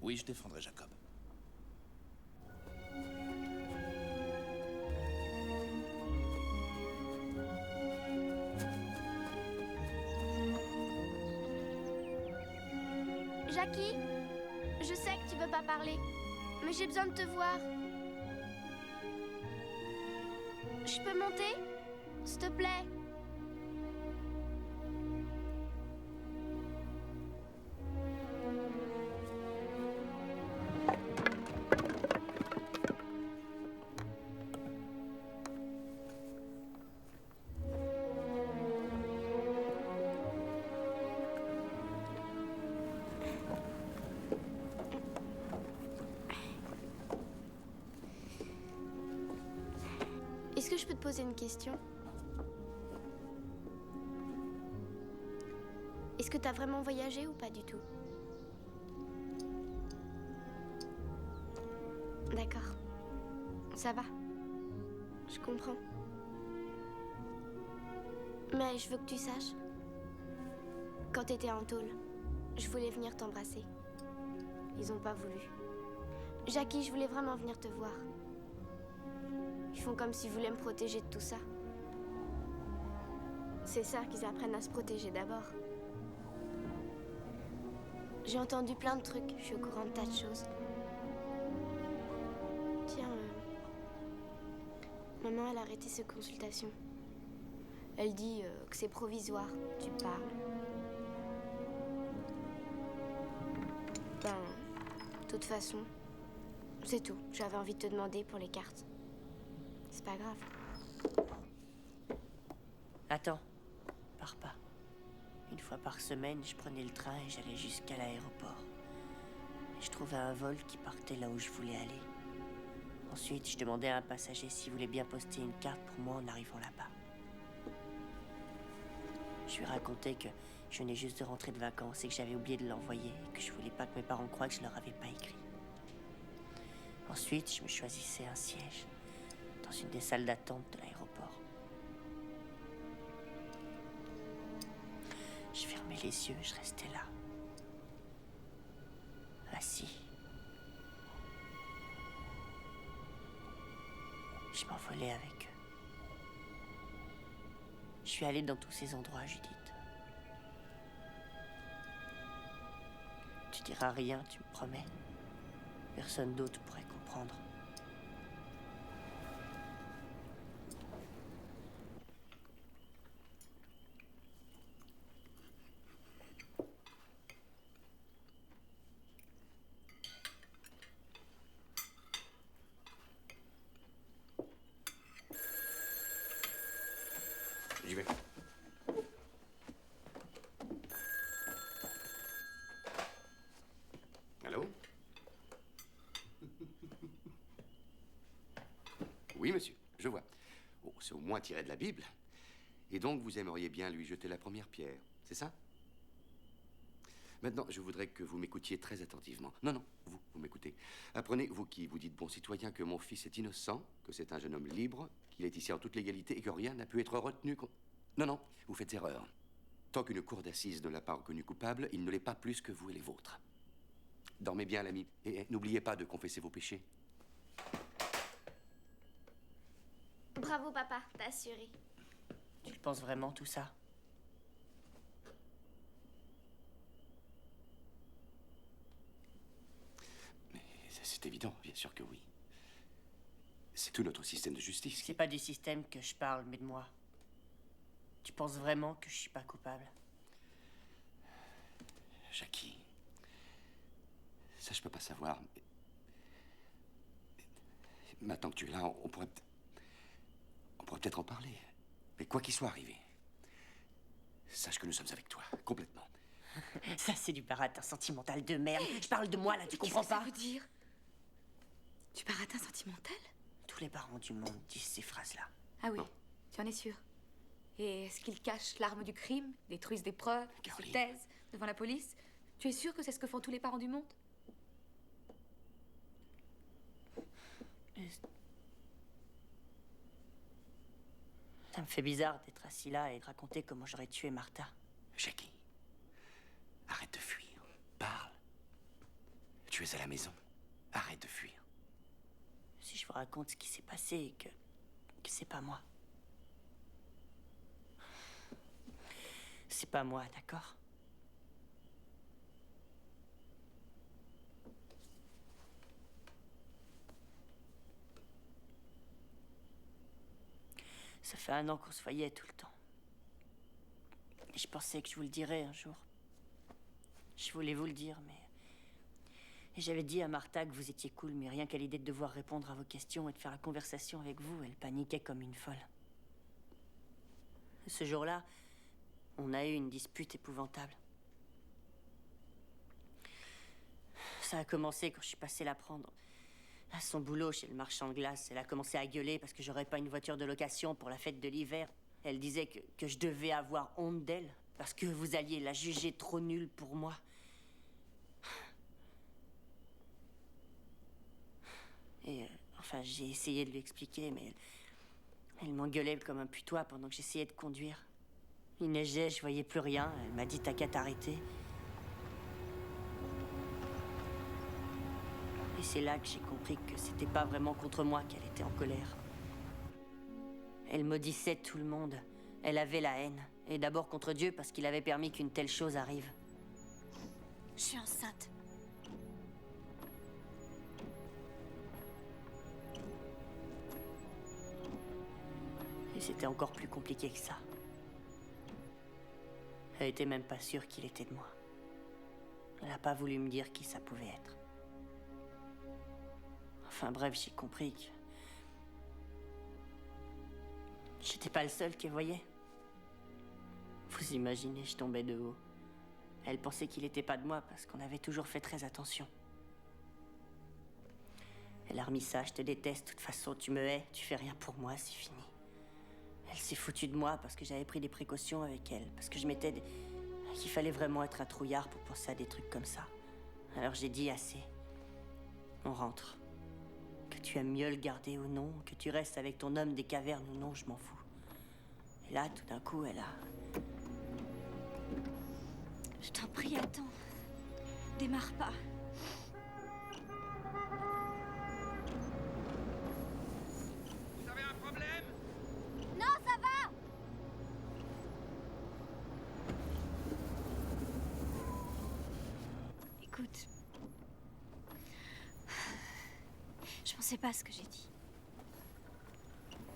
Oui, je défendrai Jacob. Jackie, je sais que tu veux pas parler, mais j'ai besoin de te voir. Je peux monter, s'il te plaît? Est-ce que je peux te poser une question? Est-ce que t'as vraiment voyagé ou pas du tout? D'accord. Ça va. Je comprends. Mais je veux que tu saches. Quand t'étais en tôle, je voulais venir t'embrasser. Ils ont pas voulu. Jackie, je voulais vraiment venir te voir. Ils font comme s'ils voulaient me protéger de tout ça. C'est ça qu'ils apprennent à se protéger d'abord. J'ai entendu plein de trucs, je suis au courant de tas de choses. Tiens, maman, elle a arrêté ses consultations. Elle dit que c'est provisoire, tu parles. Ben, de toute façon, c'est tout. J'avais envie de te demander pour les cartes. C'est pas grave. Attends, pars pas. Une fois par semaine, je prenais le train et j'allais jusqu'à l'aéroport. Je trouvais un vol qui partait là où je voulais aller. Ensuite, je demandais à un passager s'il voulait bien poster une carte pour moi en arrivant là-bas. Je lui racontais que je venais juste de rentrer de vacances et que j'avais oublié de l'envoyer et que je voulais pas que mes parents croient que je leur avais pas écrit. Ensuite, je me choisissais un siège dans une des salles d'attente de l'aéroport. Je fermais les yeux, je restais là, assis. Je m'envolais avec eux. Je suis allée dans tous ces endroits, Judith. Tu diras rien, tu me promets. Personne d'autre pourrait comprendre. J'y vais. Allô? Oui, monsieur, je vois. Oh, c'est au moins tiré de la Bible. Et donc, vous aimeriez bien lui jeter la première pierre, c'est ça? Maintenant, je voudrais que vous m'écoutiez très attentivement. Non, non, vous m'écoutez. Apprenez, vous qui vous dites bon citoyen, que mon fils est innocent, que c'est un jeune homme libre, qu'il est ici en toute légalité et que rien n'a pu être retenu. Non, non, vous faites erreur. Tant qu'une cour d'assises ne l'a pas reconnu coupable, il ne l'est pas plus que vous et les vôtres. Dormez bien, l'ami, et n'oubliez pas de confesser vos péchés. Bravo, papa, t'as assuré. Tu le penses vraiment, tout ça? Mais c'est évident, bien sûr que oui. C'est tout notre système de justice. C'est pas du système que je parle, mais de moi. Tu penses vraiment que je suis pas coupable? Jackie, ça je peux pas savoir. Mais maintenant que tu es là, on pourrait peut-être en parler. Mais quoi qu'il soit arrivé, sache que nous sommes avec toi, complètement. Ça, c'est du baratin sentimental de merde. Je parle de moi, là, tu comprends pas? Qu'est-ce que ça veut dire? Du baratin sentimental? Tous les parents du monde disent ces phrases-là. Ah oui, tu en es sûr? Et est-ce qu'ils cachent l'arme du crime, détruisent des preuves, se taisent devant la police? Tu es sûr que c'est ce que font tous les parents du monde? Ça me fait bizarre d'être assis là et de raconter comment j'aurais tué Martha. Jackie, arrête de fuir. Parle. Tu es à la maison. Arrête de fuir. Si je vous raconte ce qui s'est passé et que c'est pas moi. C'est pas moi, d'accord? fait 1 an qu'on se voyait tout le temps. Et je pensais que je vous le dirais un jour. Je voulais vous le dire, mais... Et j'avais dit à Martha que vous étiez cool, mais rien qu'à l'idée de devoir répondre à vos questions et de faire la conversation avec vous, elle paniquait comme une folle. Ce jour-là, on a eu une dispute épouvantable. Ça a commencé quand je suis passée la prendre à son boulot chez le marchand de glace. Elle a commencé à gueuler parce que j'aurais pas une voiture de location pour la fête de l'hiver. Elle disait que je devais avoir honte d'elle parce que vous alliez la juger trop nulle pour moi. Et enfin, j'ai essayé de lui expliquer, mais elle m'engueulait comme un putois pendant que j'essayais de conduire. Il neigeait, je voyais plus rien. Elle m'a dit « t'as qu'à t'arrêter ». Et c'est là que j'ai compris que c'était pas vraiment contre moi qu'elle était en colère. Elle maudissait tout le monde. Elle avait la haine. Et d'abord contre Dieu parce qu'il avait permis qu'une telle chose arrive. Je suis enceinte. Et c'était encore plus compliqué que ça. Elle était même pas sûre qu'il était de moi. Elle a pas voulu me dire qui ça pouvait être. Enfin bref, j'ai compris que... j'étais pas le seul qu'elle voyait. Vous imaginez, je tombais de haut. Elle pensait qu'il était pas de moi parce qu'on avait toujours fait très attention. Elle a remis ça, je te déteste, de toute façon, tu me hais, tu fais rien pour moi, c'est fini. Elle s'est foutue de moi parce que j'avais pris des précautions avec elle, parce que je m'étais dit qu'il fallait vraiment être un trouillard pour penser à des trucs comme ça. Alors j'ai dit assez. On rentre. Que tu aimes mieux le garder ou non, que tu restes avec ton homme des cavernes ou non, je m'en fous. Et là, tout d'un coup, elle a... Je t'en prie, attends. Démarre pas. Vous avez un problème? Non, ça va! Écoute. Je pensais pas à ce que j'ai dit.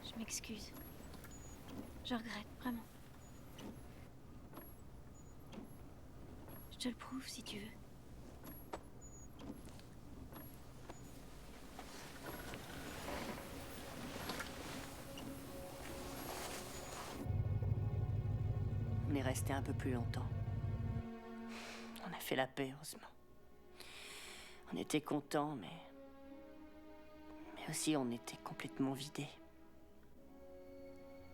Je m'excuse. Je regrette, vraiment. Je te le prouve si tu veux. On est resté un peu plus longtemps. On a fait la paix, heureusement. On était contents, mais aussi on était complètement vidés.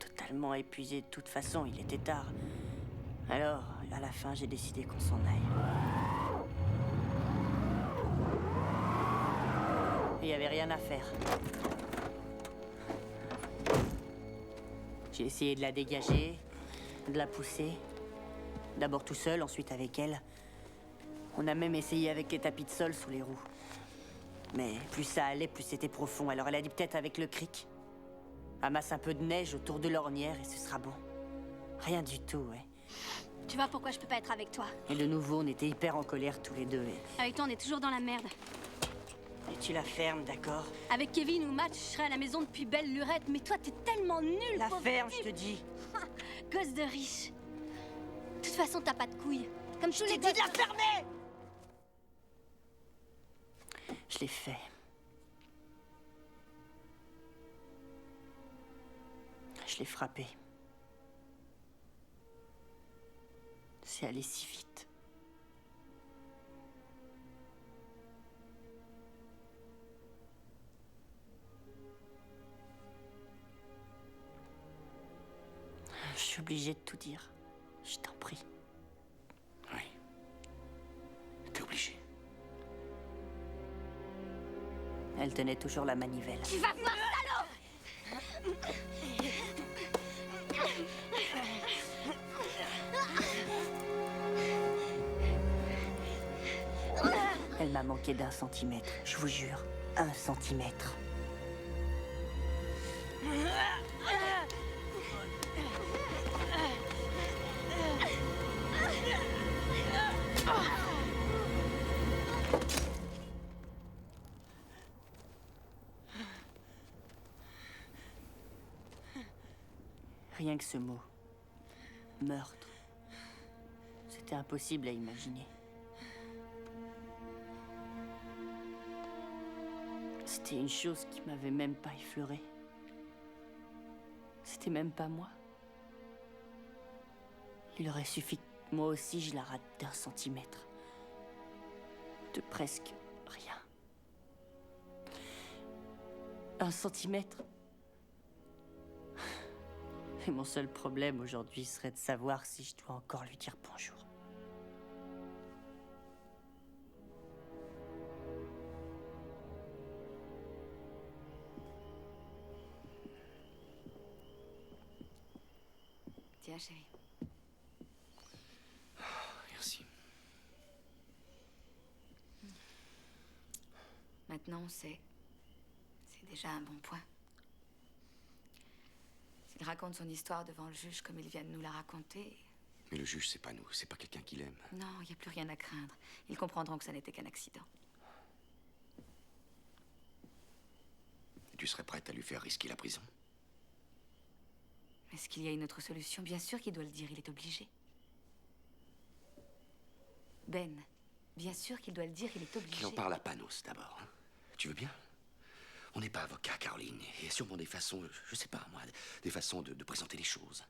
Totalement épuisés de toute façon, il était tard. Alors, à la fin, j'ai décidé qu'on s'en aille. Il n'y avait rien à faire. J'ai essayé de la dégager, de la pousser. D'abord tout seul, ensuite avec elle. On a même essayé avec les tapis de sol sous les roues. Mais plus ça allait, plus c'était profond. Alors elle a dit peut-être avec le cric. Amasse un peu de neige autour de l'ornière et ce sera bon. Rien du tout, ouais. Tu vois pourquoi je peux pas être avec toi? Et de nouveau, on était hyper en colère tous les deux. Avec toi, on est toujours dans la merde. Et tu la fermes, d'accord? Avec Kevin ou Matt, je serais à la maison depuis belle lurette. Mais toi, t'es tellement nul, La pauvre ferme, type. je te dis. Gosse de riche. De toute façon, t'as pas de couilles. Comme tous les gosses. Je t'ai dit de la fermer! Je l'ai fait. Je l'ai frappé. C'est allé si vite. Je suis obligée de tout dire. Je t'en prie. Oui. T'es obligé. Elle tenait toujours la manivelle. Tu vas voir, salaud! Elle m'a manqué d'1 centimètre, je vous jure, 1 centimètre. Rien que ce mot. Meurtre. C'était impossible à imaginer. C'était une chose qui m'avait même pas effleuré. C'était même pas moi. Il aurait suffi que moi aussi je la rate d'1 centimètre. De presque rien. 1 centimètre. Et mon seul problème aujourd'hui serait de savoir si je dois encore lui dire bonjour. Tiens, chérie. Merci. Maintenant, on sait. C'est déjà un bon point. S'il raconte son histoire devant le juge comme il vient de nous la raconter... Mais le juge, c'est pas nous, c'est pas quelqu'un qu'il aime. Non, il n'y a plus rien à craindre. Ils comprendront que ça n'était qu'un accident. Et tu serais prête à lui faire risquer la prison? Est-ce qu'il y a une autre solution? Bien sûr qu'il doit le dire, il est obligé. Ben, bien sûr qu'il doit le dire, il est obligé. Qu'il en parle à Panos d'abord. Hein. Tu veux bien? On n'est pas avocat, Caroline. Il y a sûrement des façons, je sais pas moi, des façons de présenter les choses.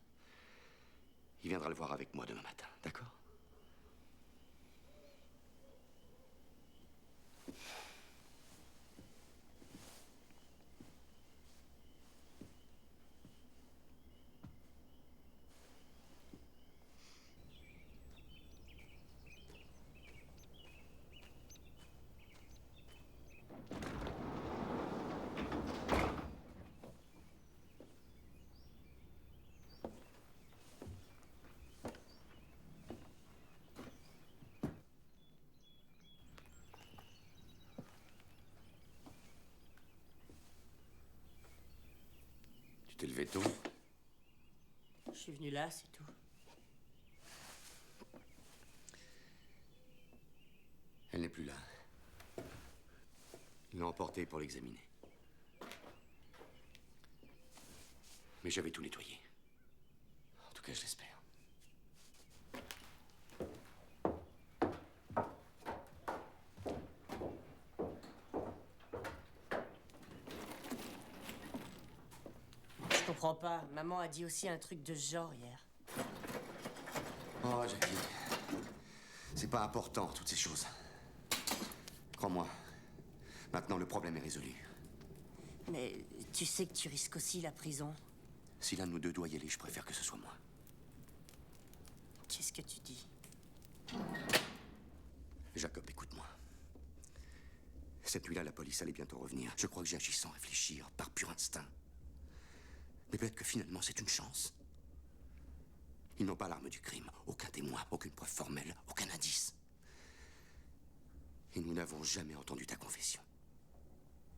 Il viendra le voir avec moi demain matin, d'accord? Tu t'es levé tôt? Je suis venu là, c'est tout. Elle n'est plus là. Ils l'ont emportée pour l'examiner. Mais j'avais tout nettoyé. En tout cas, je l'espère. Je comprends pas. Maman a dit aussi un truc de ce genre hier. Oh, Jackie. C'est pas important, toutes ces choses. Crois-moi. Maintenant, le problème est résolu. Mais tu sais que tu risques aussi la prison. Si l'un de nous deux doit y aller, je préfère que ce soit moi. Qu'est-ce que tu dis? Jacob, écoute-moi. Cette nuit-là, la police allait bientôt revenir. Je crois que j'ai agi sans réfléchir, par pur instinct. Mais peut-être que finalement, c'est une chance. Ils n'ont pas l'arme du crime, aucun témoin, aucune preuve formelle, aucun indice. Et nous n'avons jamais entendu ta confession.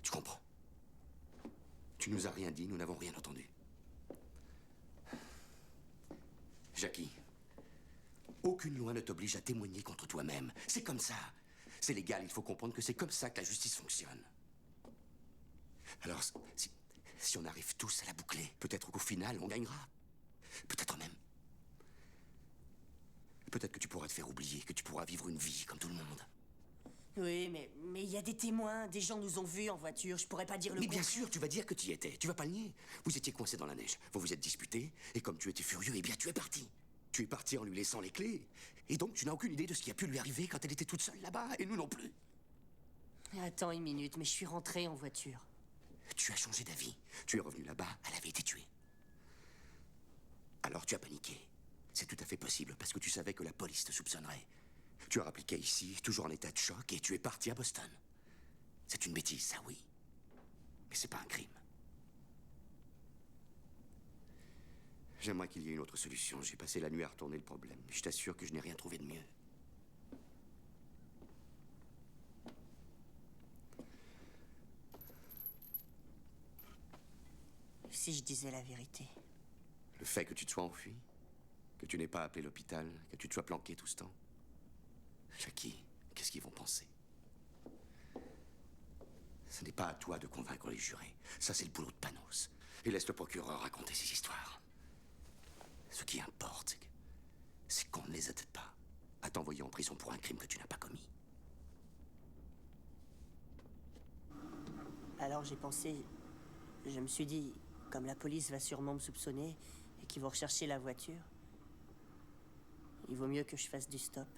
Tu comprends? Tu nous as rien dit, nous n'avons rien entendu. Jackie, aucune loi ne t'oblige à témoigner contre toi-même. C'est comme ça. C'est légal, il faut comprendre que c'est comme ça que la justice fonctionne. Alors, si on arrive tous à la boucler, peut-être qu'au final, on gagnera. Peut-être même. Peut-être que tu pourras te faire oublier, que tu pourras vivre une vie comme tout le monde. Oui, mais il y a des témoins, des gens nous ont vus en voiture, je pourrais pas dire le Mais contraire. bien sûr, tu vas dire que tu y étais, tu vas pas le nier. Vous étiez coincés dans la neige, vous vous êtes disputés, et comme tu étais furieux, eh bien tu es parti. Tu es parti en lui laissant les clés, et donc tu n'as aucune idée de ce qui a pu lui arriver quand elle était toute seule là-bas, et nous non plus. Attends une minute, mais je suis rentrée en voiture. Tu as changé d'avis, tu es revenu là-bas, elle avait été tuée. Alors tu as paniqué. C'est tout à fait possible, parce que tu savais que la police te soupçonnerait. Tu as appliqué ici, toujours en état de choc, et tu es parti à Boston. C'est une bêtise, ça oui. Mais c'est pas un crime. J'aimerais qu'il y ait une autre solution. J'ai passé la nuit à retourner le problème. Je t'assure que je n'ai rien trouvé de mieux. Si je disais la vérité. Le fait que tu te sois enfui, que tu n'aies pas appelé l'hôpital, que tu te sois planqué tout ce temps. Jackie, qu'est-ce qu'ils vont penser? Ce n'est pas à toi de convaincre les jurés. Ça, c'est le boulot de Panos. Et laisse le procureur raconter ses histoires. Ce qui importe, c'est qu'on ne les aide pas à t'envoyer en prison pour un crime que tu n'as pas commis. Alors j'ai pensé... Je me suis dit, comme la police va sûrement me soupçonner et qu'ils vont rechercher la voiture, il vaut mieux que je fasse du stop.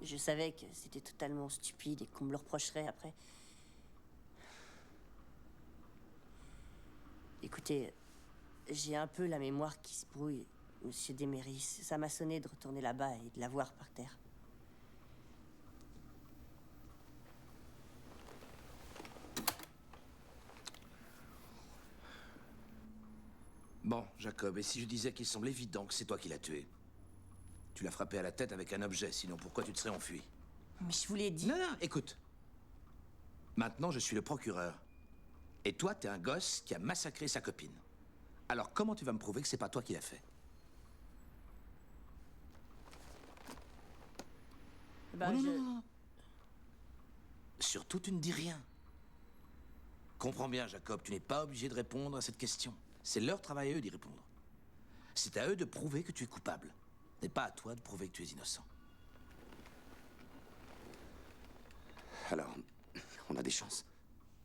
Je savais que c'était totalement stupide et qu'on me le reprocherait après. Écoutez, j'ai un peu la mémoire qui se brouille, Monsieur Deméris. Ça m'a sonné de retourner là-bas et de la voir par terre. Bon, Jacob, et si je disais qu'il semble évident que c'est toi qui l'as tué? Tu l'as frappé à la tête avec un objet, sinon pourquoi tu te serais enfui? Mais je vous l'ai dit... Non, non, écoute. Maintenant, je suis le procureur. Et toi, t'es un gosse qui a massacré sa copine. Alors, comment tu vas me prouver que c'est pas toi qui l'as fait? Bah, Oh, non, non, non. Surtout, tu ne dis rien. Comprends bien, Jacob, tu n'es pas obligé de répondre à cette question. C'est leur travail à eux d'y répondre. C'est à eux de prouver que tu es coupable. Ce n'est pas à toi de prouver que tu es innocent. Alors, on a des chances.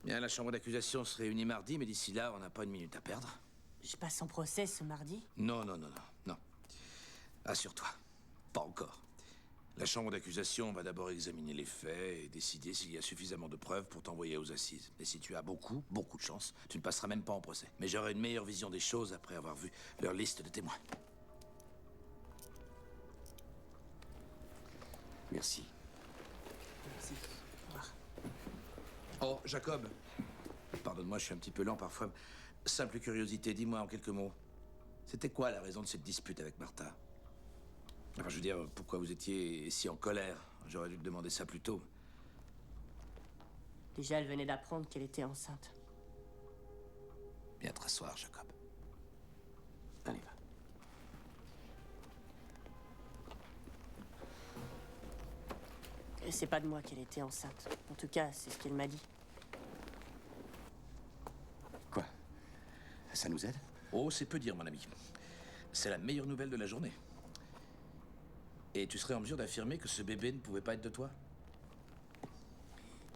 Bien, la chambre d'accusation se réunit mardi, mais d'ici là, on n'a pas une minute à perdre. Je passe en procès ce mardi? Non, non, non, non, non. Assure-toi. Pas encore. La chambre d'accusation va d'abord examiner les faits et décider s'il y a suffisamment de preuves pour t'envoyer aux assises. Et si tu as beaucoup de chance, tu ne passeras même pas en procès. Mais j'aurai une meilleure vision des choses après avoir vu leur liste de témoins. Merci. Merci. Au revoir. Oh, Jacob. Pardonne-moi, je suis un petit peu lent parfois. Simple curiosité, dis-moi en quelques mots. C'était quoi la raison de cette dispute avec Martha? Enfin, je veux dire, pourquoi vous étiez si en colère? J'aurais dû te demander ça plus tôt. Déjà, elle venait d'apprendre qu'elle était enceinte. Viens te rasseoir, Jacob. Allez, va. Et c'est pas de moi qu'elle était enceinte. En tout cas, c'est ce qu'elle m'a dit. Quoi? Ça nous aide? Oh, c'est peu dire, mon ami. C'est la meilleure nouvelle de la journée. Et tu serais en mesure d'affirmer que ce bébé ne pouvait pas être de toi?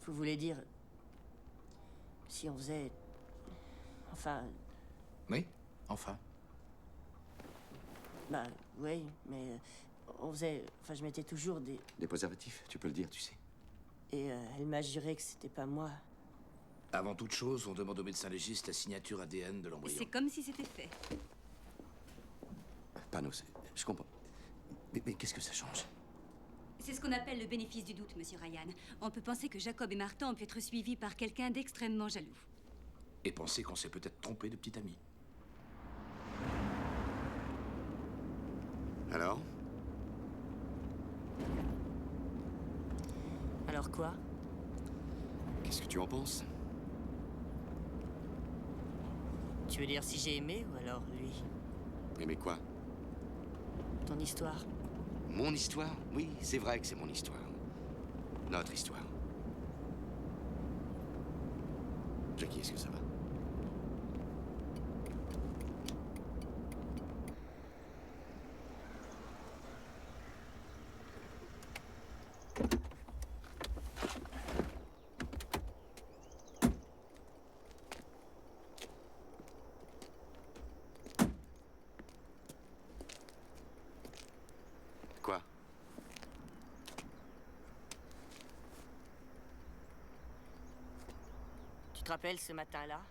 Vous voulez dire... si on faisait... Enfin... Oui, enfin. Bah, oui, mais... on faisait... Enfin, je mettais toujours des... Des préservatifs, tu peux le dire, tu sais. Et elle m'a juré que c'était pas moi. Avant toute chose, on demande au médecin légiste la signature ADN de l'embryon. C'est comme si c'était fait. Panos, je comprends. Mais qu'est-ce que ça change? C'est ce qu'on appelle le bénéfice du doute, monsieur Ryan. On peut penser que Jacob et Martha ont pu être suivis par quelqu'un d'extrêmement jaloux. Et penser qu'on s'est peut-être trompé de petit ami. Alors? Alors quoi? Qu'est-ce que tu en penses? Tu veux dire si j'ai aimé ou alors lui? Aimé quoi? Ton histoire. Mon histoire? Oui, c'est vrai que c'est mon histoire. Notre histoire. Jackie, est-ce que ça va? Quoi? Tu te rappelles ce matin-là?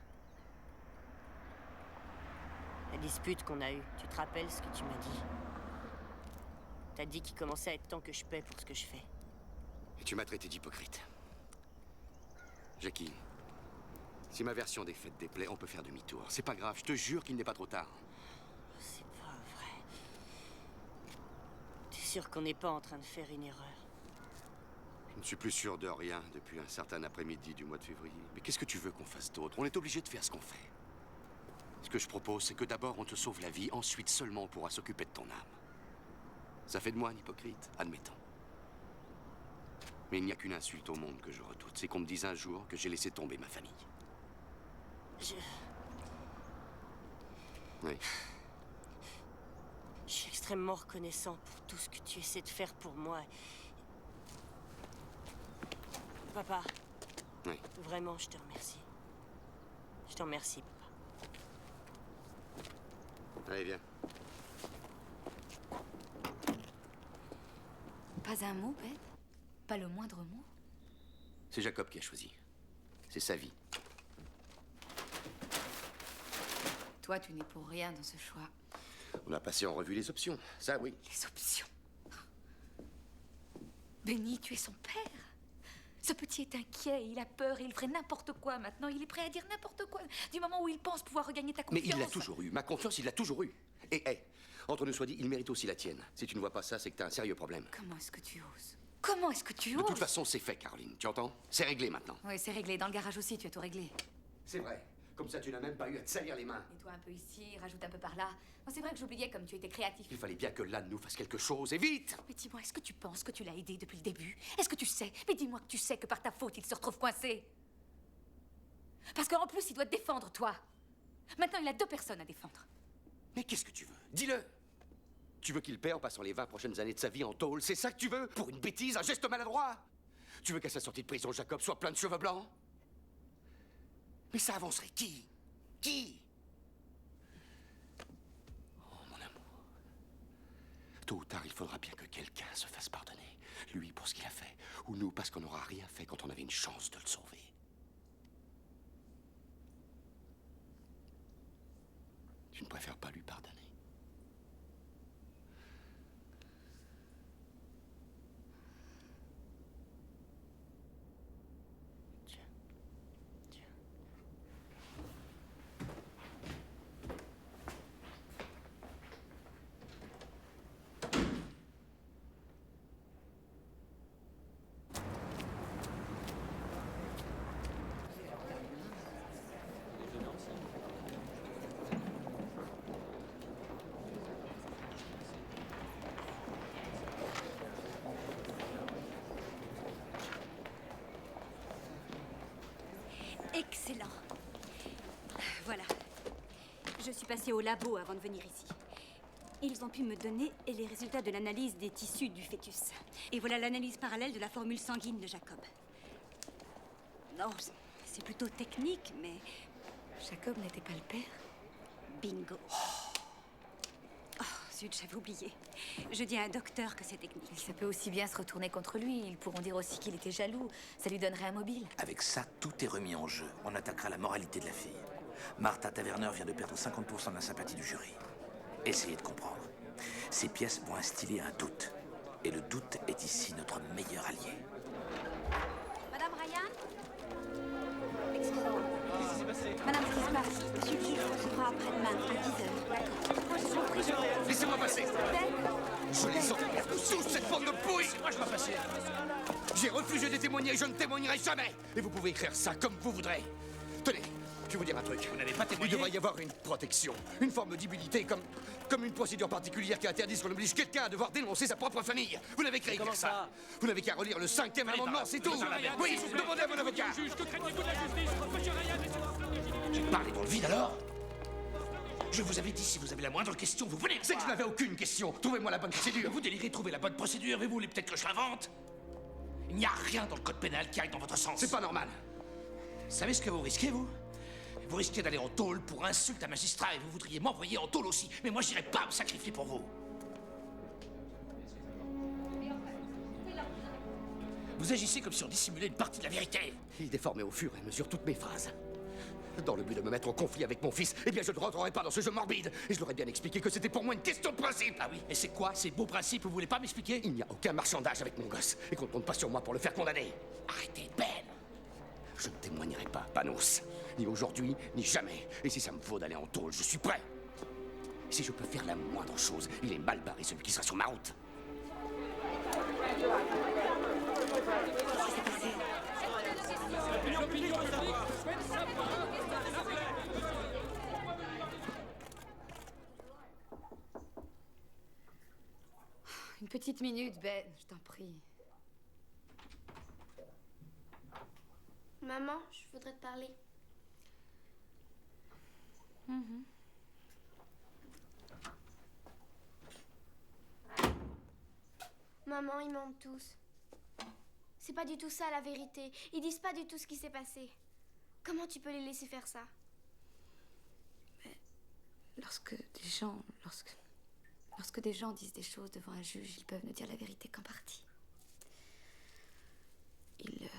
La dispute qu'on a eue. Tu te rappelles ce que tu m'as dit? T'as dit qu'il commençait à être temps que je paie pour ce que je fais. Et tu m'as traité d'hypocrite. Jackie, si ma version des faits déplaît, on peut faire demi-tour. C'est pas grave, je te jure qu'il n'est pas trop tard. C'est pas vrai. T'es sûr qu'on n'est pas en train de faire une erreur? Je ne suis plus sûr de rien depuis un certain après-midi du mois de février. Mais qu'est-ce que tu veux qu'on fasse d'autre? On est obligé de faire ce qu'on fait. Ce que je propose, c'est que d'abord on te sauve la vie, ensuite seulement on pourra s'occuper de ton âme. Ça fait de moi un hypocrite, admettons. Mais il n'y a qu'une insulte au monde que je redoute. C'est qu'on me dise un jour que j'ai laissé tomber ma famille. Oui. Je suis extrêmement reconnaissant pour tout ce que tu essaies de faire pour moi. Papa. Oui. Vraiment, je te remercie. Je te remercie, papa. Allez, viens. Pas un mot, Ben? Pas le moindre mot? C'est Jacob qui a choisi. C'est sa vie. Toi, tu n'es pour rien dans ce choix. On a passé en revue les options. Ça, oui. Les options? Benny, tu es son père. Ce petit est inquiet, il a peur et il ferait n'importe quoi maintenant. Il est prêt à dire n'importe quoi du moment où il pense pouvoir regagner ta Mais confiance. il l'a toujours eu. Ma confiance, il l'a toujours eu. Et, entre nous soit dit, il mérite aussi la tienne. Si tu ne vois pas ça, c'est que t'as un sérieux problème. Comment est-ce que tu oses? Comment est-ce que tu De oses? toute façon, c'est fait, Caroline. Tu entends? C'est réglé maintenant. Oui, c'est réglé. Dans le garage aussi, tu as tout réglé. C'est vrai. Comme ça, tu n'as même pas eu à te salir les mains. Et toi, un peu ici, rajoute un peu par là. Bon, c'est vrai que j'oubliais comme tu étais créatif. Il fallait bien que l'âne nous fasse quelque chose, et vite! Mais dis-moi, est-ce que tu penses que tu l'as aidé depuis le début? Est-ce que tu sais? Mais dis-moi que tu sais que par ta faute, il se retrouve coincé. Parce qu'en plus, il doit te défendre, toi. Maintenant, il a 2 personnes à défendre. Mais qu'est-ce que tu veux? Dis-le! Tu veux qu'il paie en passant les 20 prochaines années de sa vie en tôle? C'est ça que tu veux? Pour une bêtise, un geste maladroit? Tu veux qu'à sa sortie de prison, Jacob soit plein de cheveux blancs? Mais ça avancerait qui? Qui? Oh, mon amour. Tôt ou tard, il faudra bien que quelqu'un se fasse pardonner. Lui pour ce qu'il a fait, ou nous parce qu'on n'aura rien fait quand on avait une chance de le sauver. Tu ne préfères pas lui pardonner? Excellent. Voilà. Je suis passée au labo avant de venir ici. Ils ont pu me donner les résultats de l'analyse des tissus du fœtus. Et voilà l'analyse parallèle de la formule sanguine de Jacob. Non, c'est plutôt technique, mais... Jacob n'était pas le père? Bingo. Oh, zut, j'avais oublié. Je dis à un docteur que c'est technique. Ça peut aussi bien se retourner contre lui. Ils pourront dire aussi qu'il était jaloux. Ça lui donnerait un mobile. Avec ça, tout est remis en jeu. On attaquera la moralité de la fille. Martha Taverner vient de perdre 50% de la sympathie du jury. Essayez de comprendre. Ces pièces vont instiller un doute. Et le doute est ici notre meilleur allié. Madame Ryan? Excusez-moi. Qu'est-ce qui s'est passé? Madame, ce qui se passe? Monsieur le juge recevra après-demain à 10h. Laissez-moi passer! Je les emmerde tous, cette bande de pouilles! Moi, je vais passer. J'ai refusé de témoigner et je ne témoignerai jamais! Et vous pouvez écrire ça comme vous voudrez. Tenez, je vais vous dire un truc. Vous n'avez pas témoigné? Il devrait y avoir une protection, une forme d'immunité, comme une procédure particulière qui interdit qu'on oblige quelqu'un à devoir dénoncer sa propre famille. Vous n'avez qu'à écrire ça. Vous n'avez qu'à relire le 5e amendement, c'est tout. Oui, demandez à mon avocat. J'ai parlé dans le vide alors? Je vous avais dit, si vous avez la moindre question, vous venez. C'est que je n'avais aucune question. Trouvez-moi la bonne procédure. Vous délirez trouver la bonne procédure, et vous voulez peut-être que je l'invente? Il n'y a rien dans le code pénal qui aille dans votre sens. C'est pas normal. Vous savez ce que vous risquez, vous? Vous risquez d'aller en tôle pour insulte à magistrat et vous voudriez m'envoyer en tôle aussi. Mais moi, je n'irai pas me sacrifier pour vous. Vous agissez comme si on dissimulait une partie de la vérité. Il déformait au fur et à mesure toutes mes phrases. Dans le but de me mettre en conflit avec mon fils, eh bien je ne rentrerai pas dans ce jeu morbide. Et je leur ai bien expliqué que c'était pour moi une question de principe. Ah oui, et c'est quoi ces beaux principes? Vous voulez pas m'expliquer? Il n'y a aucun marchandage avec mon gosse. Et qu'on ne compte pas sur moi pour le faire condamner. Arrêtez, Ben. Je ne témoignerai pas, Panos. Ni aujourd'hui, ni jamais. Et si ça me vaut d'aller en tôle, je suis prêt. Si je peux faire la moindre chose, il est mal barré celui qui sera sur ma route. Une petite minute, Ben, je t'en prie. Maman, je voudrais te parler. Maman, ils mentent tous. C'est pas du tout ça la vérité. Ils disent pas du tout ce qui s'est passé. Comment tu peux les laisser faire ça? Mais lorsque des gens disent des choses devant un juge, ils peuvent ne dire la vérité qu'en partie. Ils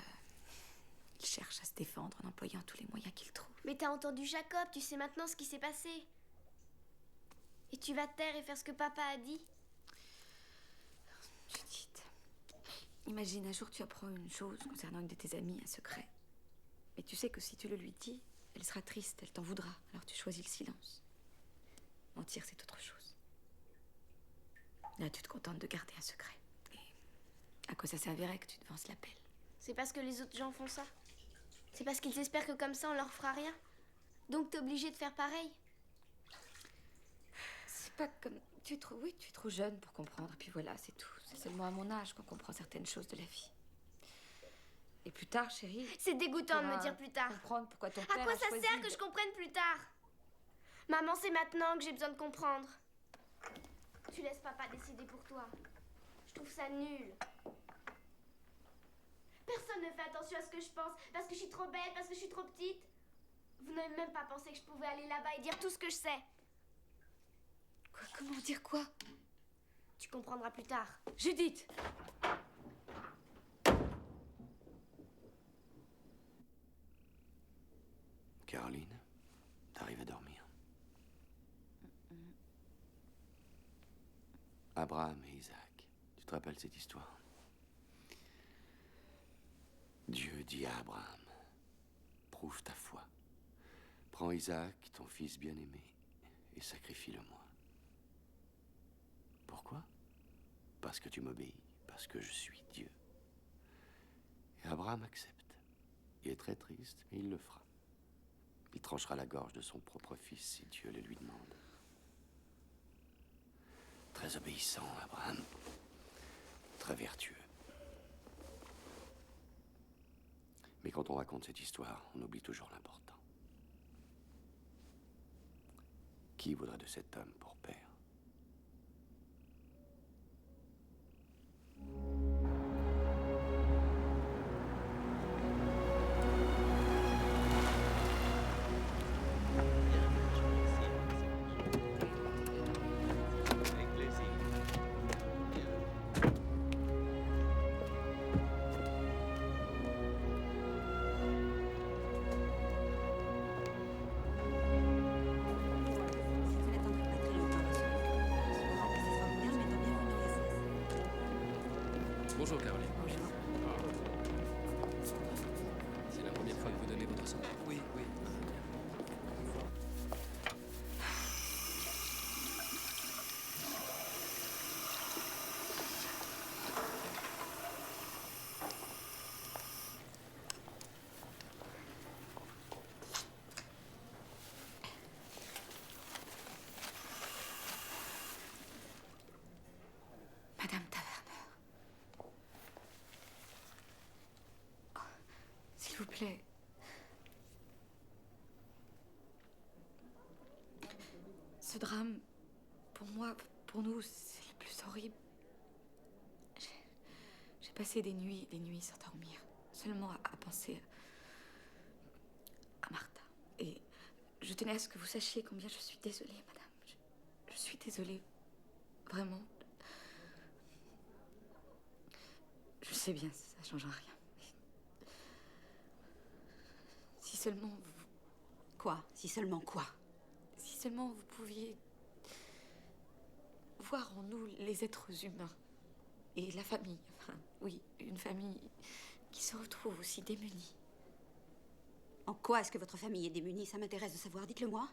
cherchent à se défendre en employant tous les moyens qu'ils trouvent. Mais t'as entendu Jacob, tu sais maintenant ce qui s'est passé. Et tu vas te taire et faire ce que papa a dit. Judith, imagine un jour tu apprends une chose concernant une de tes amies, un secret. Mais tu sais que si tu le lui dis, elle sera triste, elle t'en voudra. Alors tu choisis le silence. Mentir, c'est autre chose. Là, tu te contentes de garder un secret. Et à quoi ça servirait que tu devances l'appel? C'est parce que les autres gens font ça. C'est parce qu'ils espèrent que comme ça on leur fera rien. Donc t'es obligé de faire pareil. C'est pas comme... Tu es trop jeune pour comprendre. Et puis voilà, c'est tout. C'est seulement à mon âge qu'on comprend certaines choses de la vie. Et plus tard, chérie... C'est dégoûtant de me dire plus tard. Comprendre pourquoi ton père À quoi a ça choisi sert que je comprenne plus tard? Maman, c'est maintenant que j'ai besoin de comprendre. Tu laisses papa décider pour toi. Je trouve ça nul. Personne ne fait attention à ce que je pense parce que je suis trop bête, parce que je suis trop petite. Vous n'avez même pas pensé que je pouvais aller là-bas et dire tout ce que je sais. Quoi? Comment dire quoi? Tu comprendras plus tard. Judith! Caroline, t'arrives à dormir? Abraham et Isaac, tu te rappelles cette histoire? Dieu dit à Abraham, prouve ta foi. Prends Isaac, ton fils bien-aimé, et sacrifie-le-moi. Pourquoi? Parce que tu m'obéis, parce que je suis Dieu. Et Abraham accepte. Il est très triste, mais il le fera. Il tranchera la gorge de son propre fils si Dieu le lui demande. Très obéissant, Abraham. Très vertueux. Mais quand on raconte cette histoire, on oublie toujours l'important. Qui voudrait de cet homme pour père? Bonjour, Caroline. Bonjour. C'est la première fois que vous donnez votre sang? Oui, oui. Madame Taverner. Oh, s'il vous plaît. Ce drame, pour moi, pour nous, c'est le plus horrible. J'ai passé des nuits sans dormir, seulement à penser à Martha. Et je tenais à ce que vous sachiez combien je suis désolée, madame. Je suis désolée, vraiment. Je sais bien, ça change rien. Si seulement vous... Quoi? Si seulement quoi? Si seulement vous pouviez voir en nous les êtres humains et la famille. Enfin, oui, une famille qui se retrouve aussi démunie. En quoi est-ce que votre famille est démunie? Ça m'intéresse de savoir, dites-le moi.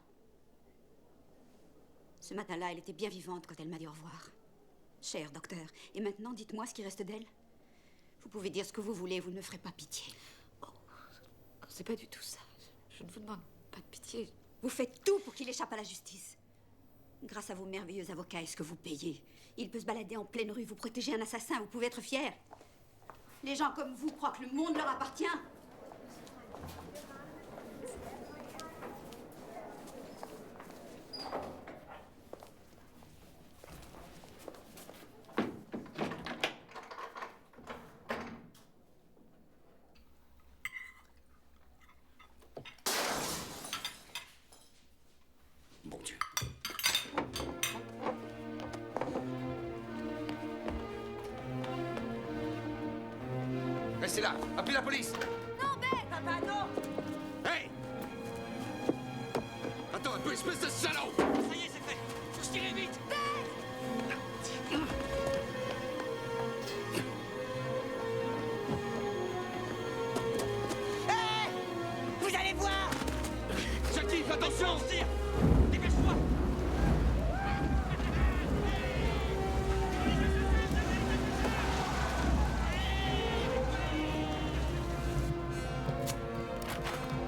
Ce matin-là, elle était bien vivante quand elle m'a dit au revoir. Cher docteur, et maintenant, dites-moi ce qui reste d'elle. Vous pouvez dire ce que vous voulez, vous ne me ferez pas pitié. Oh, c'est pas du tout ça. Je ne vous demande pas de pitié. Vous faites tout pour qu'il échappe à la justice. Grâce à vos merveilleux avocats, est-ce que vous payez? Il peut se balader en pleine rue, vous protégez un assassin, vous pouvez être fier. Les gens comme vous croient que le monde leur appartient. Restez là. Appelez la police. Non, Ben! Papa, non! Hey! Attends un peu, espèce de salaud! Ça y est, c'est fait. Faut se tirer vite. Vous allez voir! Jackie, fais attention! Dépêche-toi.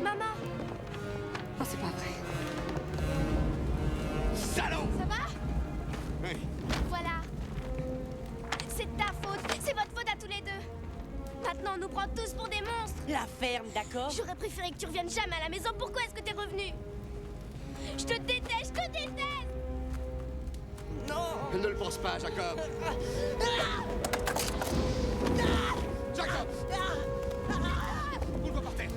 Maman! Oh, c'est pas vrai. Salaud! Ça va? Oui. Voilà. C'est ta faute. C'est votre faute à tous les deux. Maintenant, on nous prend tous pour des monstres. La ferme, d'accord? J'aurais préféré que tu reviennes jamais à la maison. Pourquoi est-ce que t'es revenu? Je te déteste, je te déteste! Ne le pense pas, Jacob. Jacob! Roule-toi par terre.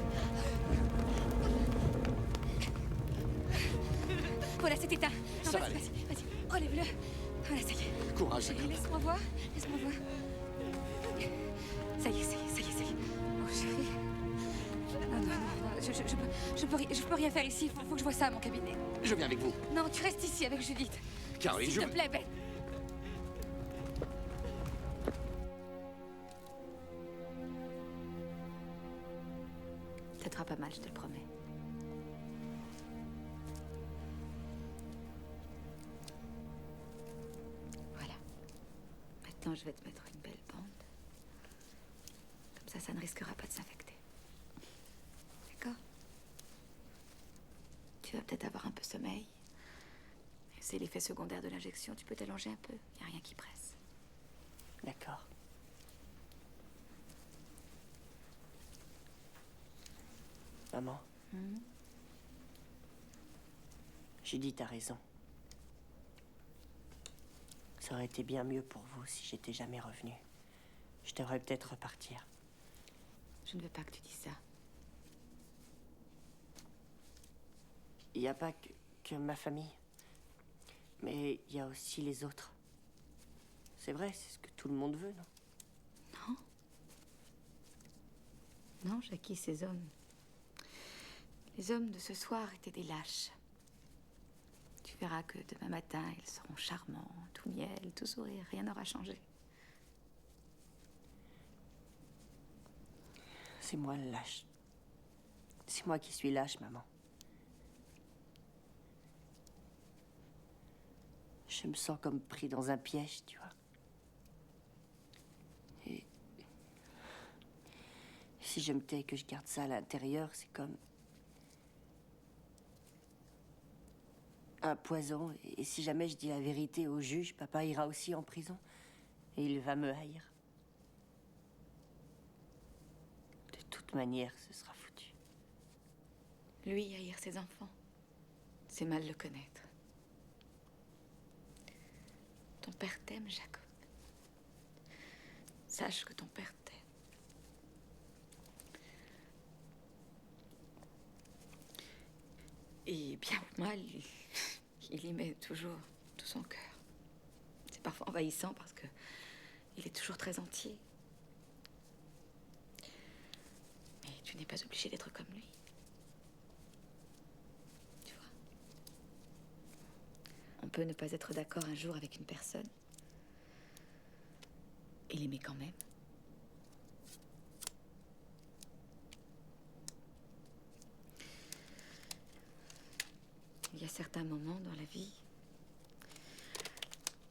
Voilà, c'est éteint. Non, Ça va vas-y, aller. vas-y. Relève-le. Voilà, ça y est. Courage, Jacob. Laisse-moi voir. Laisse-moi voir. Ça y est, ça y est, ça y est, ça y est. Oh, chérie. Non, non, non. Je peux rien faire ici. Faut que je vois ça à mon cabinet. Je viens avec vous. Non, tu restes ici avec Judith. Caroline, S'il te plaît, Ben. Ça te fera pas mal, je te le promets. Voilà. Maintenant, je vais te mettre une belle bande. Comme ça ne risquera pas de s'infecter. D'accord? Tu vas peut-être avoir un peu sommeil. C'est l'effet secondaire de l'injection. Tu peux t'allonger un peu. Il n'y a rien qui presse. D'accord. Maman. Judy, t'as raison. Ça aurait été bien mieux pour vous si j'étais jamais revenu. Je devrais peut-être repartir. Je ne veux pas que tu dises ça. Il n'y a pas que ma famille. Mais il y a aussi les autres. C'est vrai, c'est ce que tout le monde veut, non? Non. Non, Jackie, ces hommes. Les hommes de ce soir étaient des lâches. Tu verras que demain matin, ils seront charmants, tout miel, tout sourire, rien n'aura changé. C'est moi le lâche. C'est moi qui suis lâche, maman. Je me sens comme pris dans un piège, tu vois. Et si je me tais et que je garde ça à l'intérieur, c'est comme un poison. Et si jamais je dis la vérité au juge, papa ira aussi en prison. Et il va me haïr. De toute manière, ce sera foutu. Lui, haïr ses enfants, c'est mal le connaître. Ton père t'aime, Jacob. Sache que ton père t'aime. Et bien ou mal, il y met toujours tout son cœur. C'est parfois envahissant parce que il est toujours très entier. Mais tu n'es pas obligé d'être comme lui. Tu vois? On peut ne pas être d'accord un jour avec une personne et l'aimer quand même. Il y a certains moments dans la vie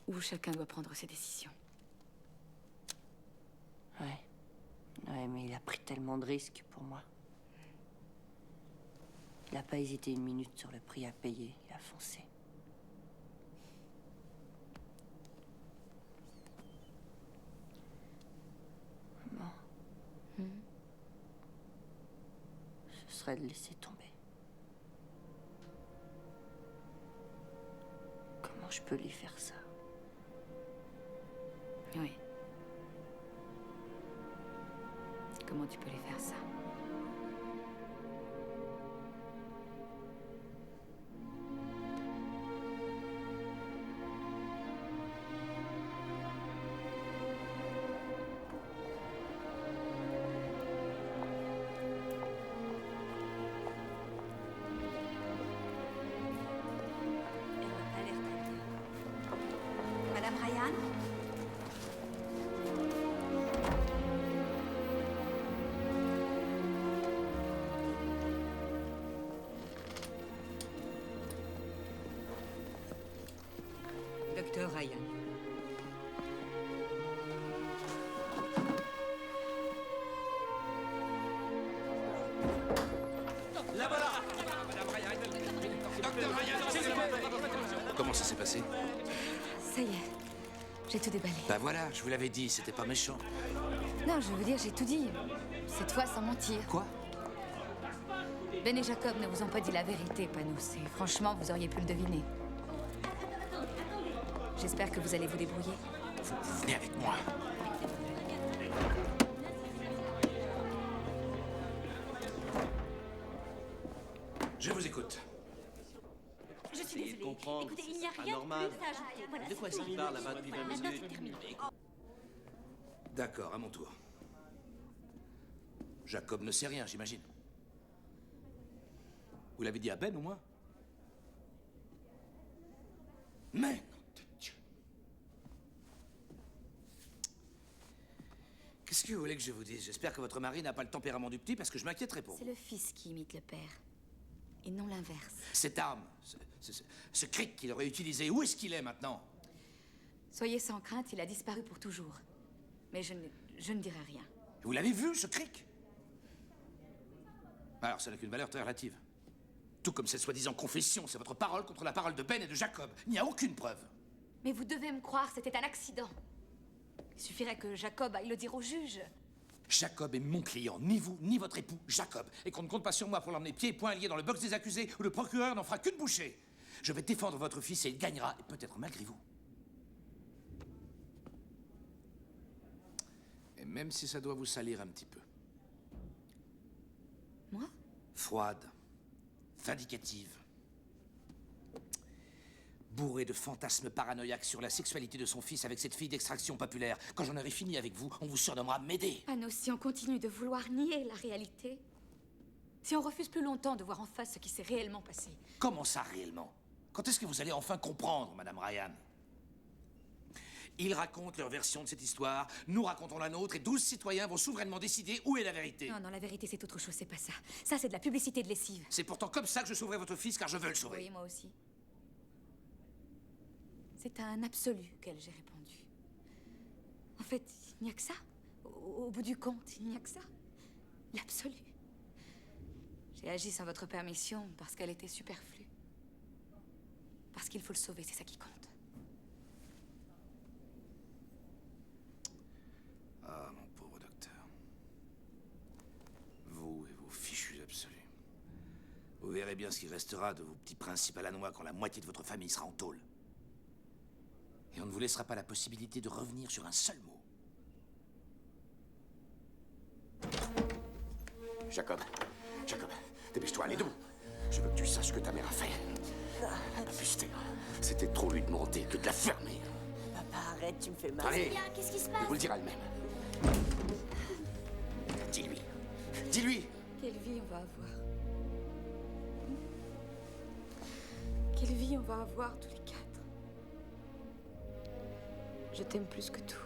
où chacun doit prendre ses décisions. Ouais. Ouais, mais il a pris tellement de risques pour moi. Il n'a pas hésité une minute sur le prix à payer. Il a foncé. Maman. Ce serait de laisser tomber. Comment je peux lui faire ça? Oui. Comment tu peux lui faire ça? ça s'est passé? Ça y est, j'ai tout déballé. Bah voilà, je vous l'avais dit, c'était pas méchant. Non, je veux dire, j'ai tout dit. Cette fois, sans mentir. Quoi? Ben et Jacob ne vous ont pas dit la vérité, Panos. Et franchement, vous auriez pu le deviner. J'espère que vous allez vous débrouiller. Vous venez avec moi. Je vous écoute. Je suis désolée. comprendre, Écoutez, il n'y a c'est rien de anormal. plus à ajouter. Voilà, De quoi c'est est-ce tout. qu'il parle là-bas depuis 20 Maintenant, minutes? c'est terminé. D'accord, à mon tour. Jacob ne sait rien, j'imagine. Vous l'avez dit à Ben, au moins? Mais, nom de Dieu. Qu'est-ce que vous voulez que je vous dise? J'espère que votre mari n'a pas le tempérament du petit, parce que je m'inquiéterai pour vous. C'est le fils qui imite le père. Et non l'inverse. Cette arme, ce cric qu'il aurait utilisé, où est-ce qu'il est maintenant? Soyez sans crainte, il a disparu pour toujours. Mais je ne dirai rien. Vous l'avez vu, ce cric? Alors, ça n'a qu'une valeur très relative. Tout comme cette soi-disant confession, c'est votre parole contre la parole de Ben et de Jacob. Il n'y a aucune preuve. Mais vous devez me croire, c'était un accident. Il suffirait que Jacob aille le dire au juge. Jacob est mon client, ni vous, ni votre époux, Jacob. Et qu'on ne compte pas sur moi pour l'emmener pieds et poings liés dans le box des accusés, où le procureur n'en fera qu'une bouchée. Je vais défendre votre fils et il gagnera, et peut-être malgré vous. Et même si ça doit vous salir un petit peu. Moi? Froide, vindicative, bourrée de fantasmes paranoïaques sur la sexualité de son fils avec cette fille d'extraction populaire. Quand j'en aurai fini avec vous, on vous surnommera Médée. Panos, si on continue de vouloir nier la réalité, si on refuse plus longtemps de voir en face ce qui s'est réellement passé. Comment ça, réellement? Quand est-ce que vous allez enfin comprendre, Madame Ryan? Ils racontent leur version de cette histoire, nous racontons la nôtre, et 12 citoyens vont souverainement décider où est la vérité. Non, la vérité, c'est autre chose, c'est pas ça. Ça, c'est de la publicité de lessive. C'est pourtant comme ça que je sauverai votre fils, car je veux le sauver. Oui, moi aussi. C'est à un absolu auquel j'ai répondu. En fait, il n'y a que ça. Au bout du compte, il n'y a que ça. L'absolu. J'ai agi sans votre permission parce qu'elle était superflue. Parce qu'il faut le sauver, c'est ça qui compte. Ah, mon pauvre docteur. Vous et vos fichus absolus. Vous verrez bien ce qui restera de vos petits principes à la noix quand la moitié de votre famille sera en tôle. Et on ne vous laissera pas la possibilité de revenir sur un seul mot. Jacob, dépêche-toi, allez debout. Je veux que tu saches ce que ta mère a fait. Putain, c'était trop lui demander que de la fermer. Papa, arrête, tu me fais mal. Allez, Qu'est-ce qui se il passe? vous le dira elle-même. Dis-lui. Dis-lui. Quelle vie on va avoir? Quelle vie on va avoir tous les quatre? Je t'aime plus que tout.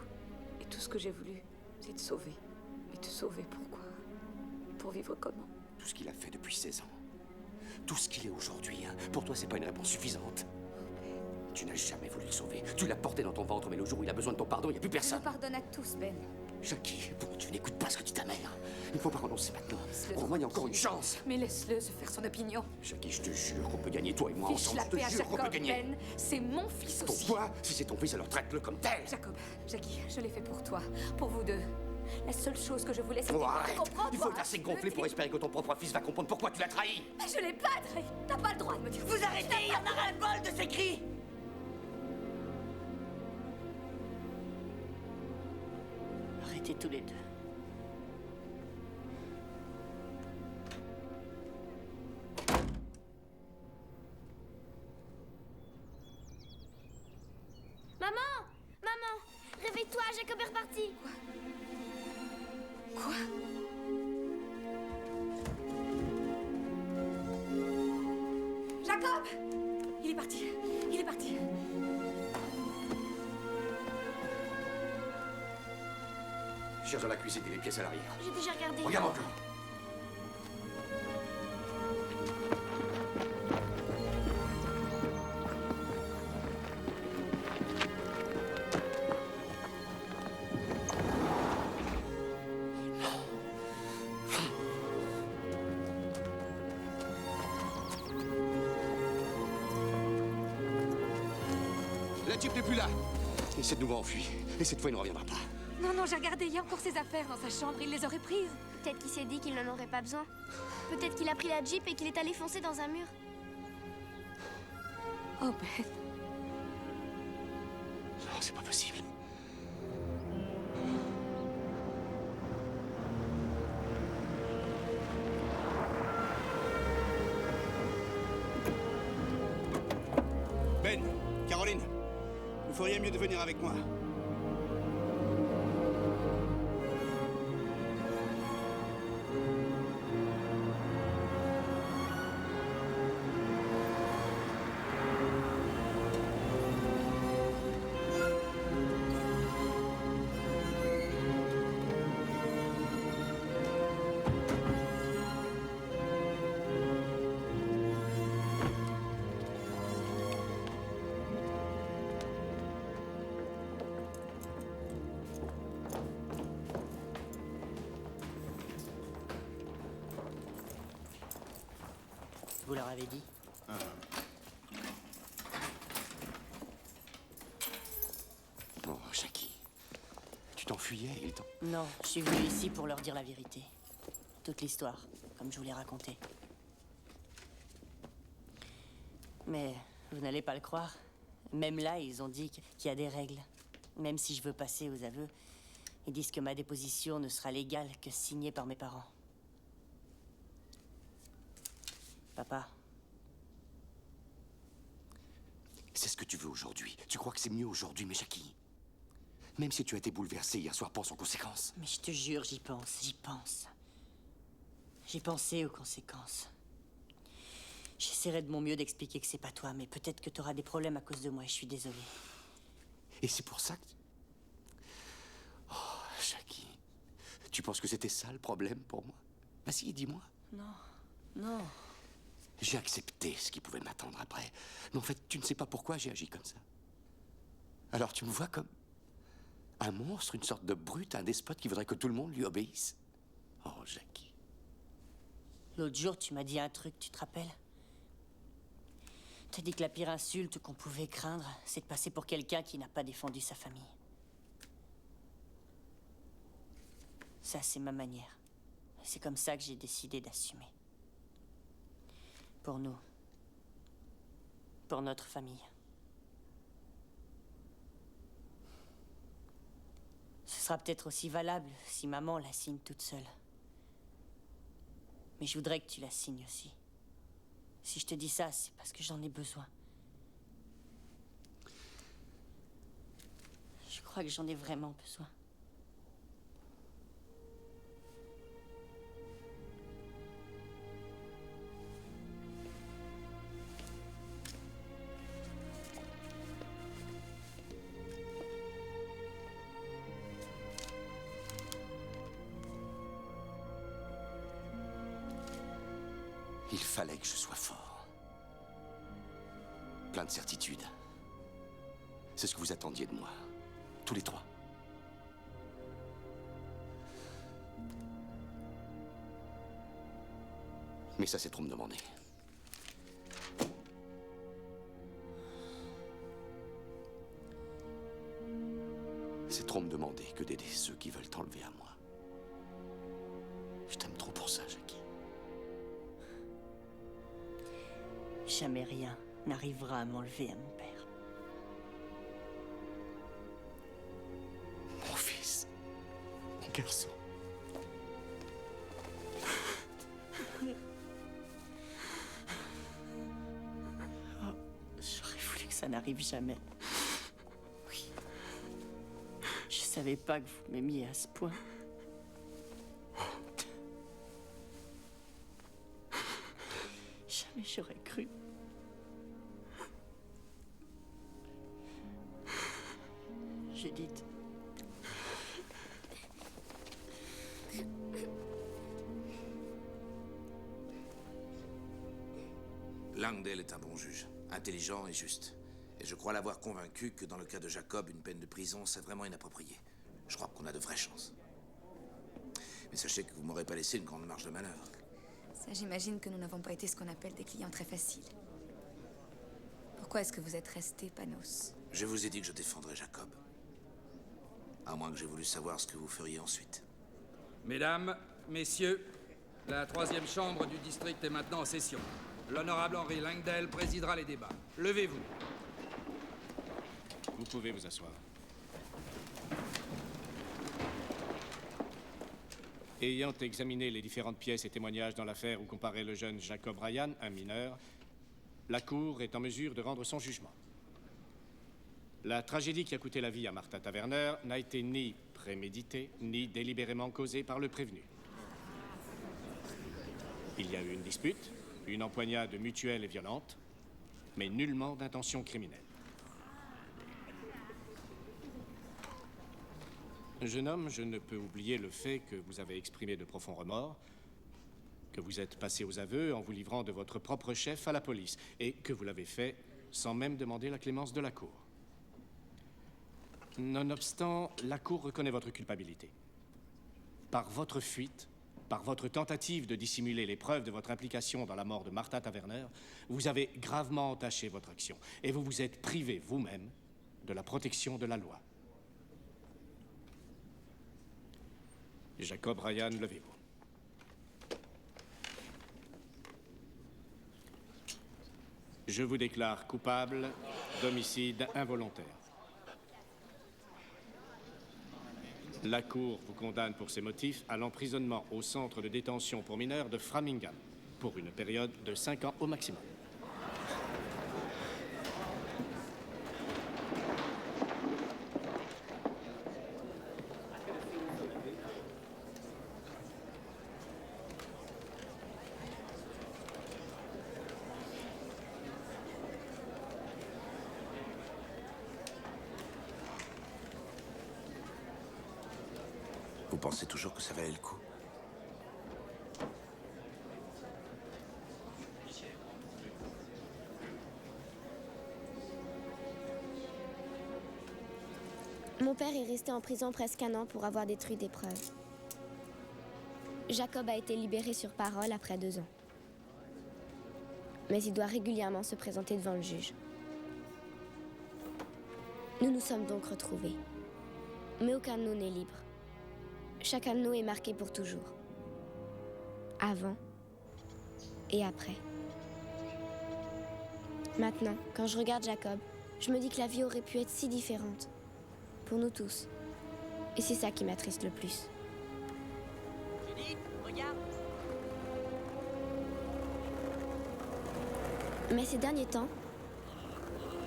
Et tout ce que j'ai voulu, c'est te sauver. Mais te sauver pourquoi? Pour vivre comment? Tout ce qu'il a fait depuis 16 ans. Tout ce qu'il est aujourd'hui, hein. Pour toi, c'est pas une réponse suffisante. Tu n'as jamais voulu le sauver. Tu l'as porté dans ton ventre, mais le jour où il a besoin de ton pardon, il n'y a plus Je personne. vous pardonne à tous, Ben. Jackie, pourquoi tu n'écoutes pas ce que dit ta mère? Il ne faut pas renoncer maintenant. Laisse-le Au moins, il y a encore une tranquille. chance. Mais laisse-le se faire son opinion. Jackie, je te jure qu'on peut gagner, toi et moi Fiche ensemble. la Je te paix à jure qu'on peut Jacob, gagner. Ben. C'est mon fils Pour aussi. toi, si c'est ton fils, alors traite-le comme tel. Jacob, Jackie, je l'ai fait pour toi. Pour vous deux. La seule chose que je voulais, c'était Oh, de arrête. comprendre. Il faut être assez gonflé pour espérer que ton propre fils va comprendre pourquoi tu l'as trahi. Mais je l'ai pas trahi. T'as pas le droit de me dire. Vous arrêtez, il y en a ras-le-bol de ces cris. Arrêtez tous les deux. Maman! Maman! Réveille-toi, Jacob est reparti! Quoi? Jacob! Il est parti. Il est parti. Cherche dans la cuisine et les pièces à l'arrière. J'ai déjà regardé. Regarde encore. type n'est plus là. Et cette nouveau enfui. Et cette fois, il ne reviendra pas. Non, non, j'ai regardé, il y a encore ses affaires dans sa chambre, il les aurait prises. Peut-être qu'il s'est dit qu'il n'en aurait pas besoin. Peut-être qu'il a pris la Jeep et qu'il est allé foncer dans un mur. Oh, Ben. Non, c'est pas possible. Ben, Caroline, vous feriez mieux de venir avec moi. Vous leur avez dit? Bon, Jackie, tu t'enfuyais et ils t'ont... Non, je suis venu ici pour leur dire la vérité. Toute l'histoire, comme je vous l'ai racontée. Mais vous n'allez pas le croire. Même là, ils ont dit qu'il y a des règles. Même si je veux passer aux aveux, ils disent que ma déposition ne sera légale que signée par mes parents. Papa. C'est ce que tu veux aujourd'hui. Tu crois que c'est mieux aujourd'hui, mais Jackie, même si tu as été bouleversé hier soir, pense aux conséquences. Mais je te jure, j'y pense, j'y pense. J'ai pensé aux conséquences. J'essaierai de mon mieux d'expliquer que c'est pas toi, mais peut-être que t'auras des problèmes à cause de moi et je suis désolée. Et c'est pour ça que... Oh, Jackie, tu penses que c'était ça le problème pour moi? Vas-y, dis-moi. Non, non. J'ai accepté ce qui pouvait m'attendre après. Mais en fait, tu ne sais pas pourquoi j'ai agi comme ça. Alors tu me vois comme un monstre, une sorte de brute, un despote qui voudrait que tout le monde lui obéisse. Oh, Jackie. L'autre jour, tu m'as dit un truc, tu te rappelles? T'as dit que la pire insulte qu'on pouvait craindre, c'est de passer pour quelqu'un qui n'a pas défendu sa famille. Ça, c'est ma manière. C'est comme ça que j'ai décidé d'assumer. Pour nous. Pour notre famille. Ce sera peut-être aussi valable si maman la signe toute seule. Mais je voudrais que tu la signes aussi. Si je te dis ça, c'est parce que j'en ai besoin. Je crois que j'en ai vraiment besoin. Il fallait que je sois fort. Plein de certitudes. C'est ce que vous attendiez de moi. Tous les trois. Mais ça, c'est trop me demander. C'est trop me demander que d'aider ceux qui veulent t'enlever à moi. Je t'aime trop pour ça, Jackie. Jamais rien n'arrivera à m'enlever à mon père. Mon fils. Mon garçon. Oh, j'aurais voulu que ça n'arrive jamais. Oui. Je savais pas que vous m'aimiez à ce point. Jamais j'aurais cru. Judith. Langdale est un bon juge, intelligent et juste. Et je crois l'avoir convaincu que dans le cas de Jacob, une peine de prison, c'est vraiment inapproprié. Je crois qu'on a de vraies chances. Mais sachez que vous m'aurez pas laissé une grande marge de manœuvre. Ça, j'imagine que nous n'avons pas été ce qu'on appelle des clients très faciles. Pourquoi est-ce que vous êtes resté, Panos? Je vous ai dit que je défendrais Jacob. À moins que j'ai voulu savoir ce que vous feriez ensuite. Mesdames, messieurs, la 3e chambre du district est maintenant en session. L'honorable Henry Langdale présidera les débats. Levez-vous. Vous pouvez vous asseoir. Ayant examiné les différentes pièces et témoignages dans l'affaire où comparaît le jeune Jacob Ryan, un mineur, la Cour est en mesure de rendre son jugement. La tragédie qui a coûté la vie à Martha Taverner n'a été ni préméditée, ni délibérément causée par le prévenu. Il y a eu une dispute, une empoignade mutuelle et violente, mais nullement d'intention criminelle. Jeune homme, je ne peux oublier le fait que vous avez exprimé de profonds remords, que vous êtes passé aux aveux en vous livrant de votre propre chef à la police, et que vous l'avez fait sans même demander la clémence de la Cour. Nonobstant, la Cour reconnaît votre culpabilité. Par votre fuite, par votre tentative de dissimuler les preuves de votre implication dans la mort de Martha Taverner, vous avez gravement entaché votre action, et vous vous êtes privé vous-même de la protection de la loi. Jacob Ryan, levez-vous. Je vous déclare coupable d'homicide involontaire. La Cour vous condamne pour ces motifs à l'emprisonnement au centre de détention pour mineurs de Framingham pour une période de 5 ans au maximum. Vous pensez toujours que ça valait le coup? Mon père est resté en prison presque 1 an pour avoir détruit des preuves. Jacob a été libéré sur parole après 2 ans. Mais il doit régulièrement se présenter devant le juge. Nous nous sommes donc retrouvés. Mais aucun de nous n'est libre. Chacun de nous est marqué pour toujours. Avant et après. Maintenant, quand je regarde Jacob, je me dis que la vie aurait pu être si différente. Pour nous tous. Et c'est ça qui m'attriste le plus. Philippe, regarde. Mais ces derniers temps,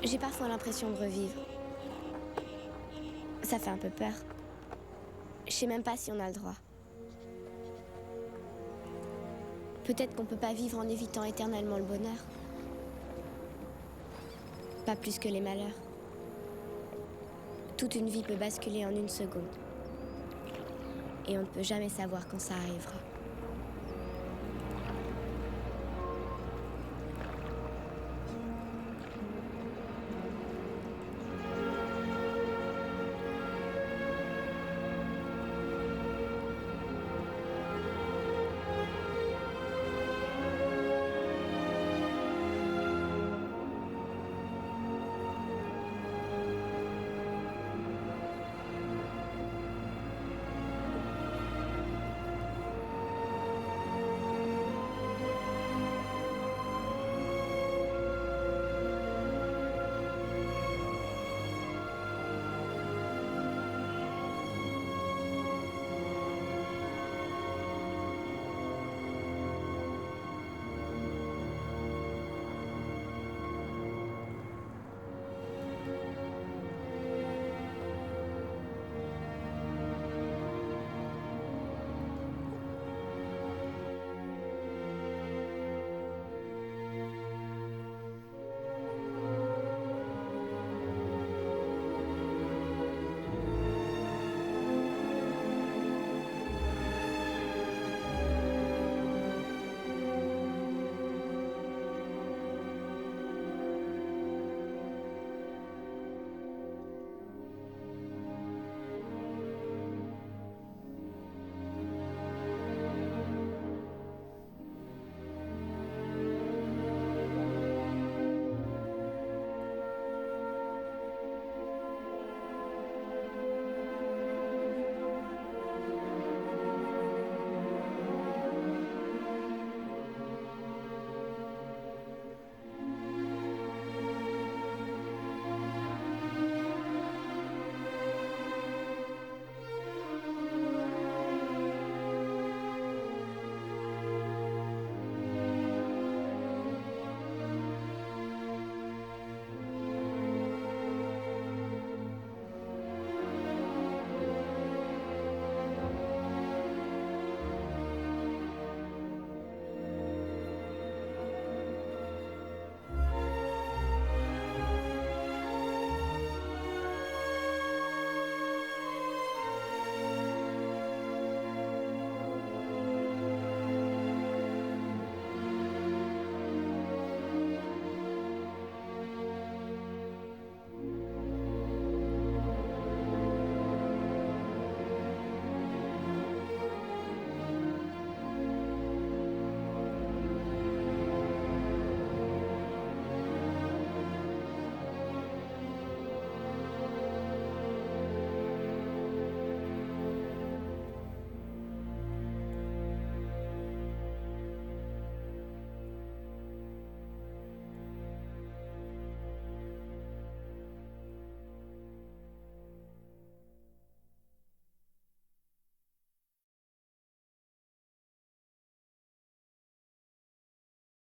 j'ai parfois l'impression de revivre. Ça fait un peu peur. Je sais même pas si on a le droit. Peut-être qu'on peut pas vivre en évitant éternellement le bonheur. Pas plus que les malheurs. Toute une vie peut basculer en 1 seconde. Et on ne peut jamais savoir quand ça arrivera.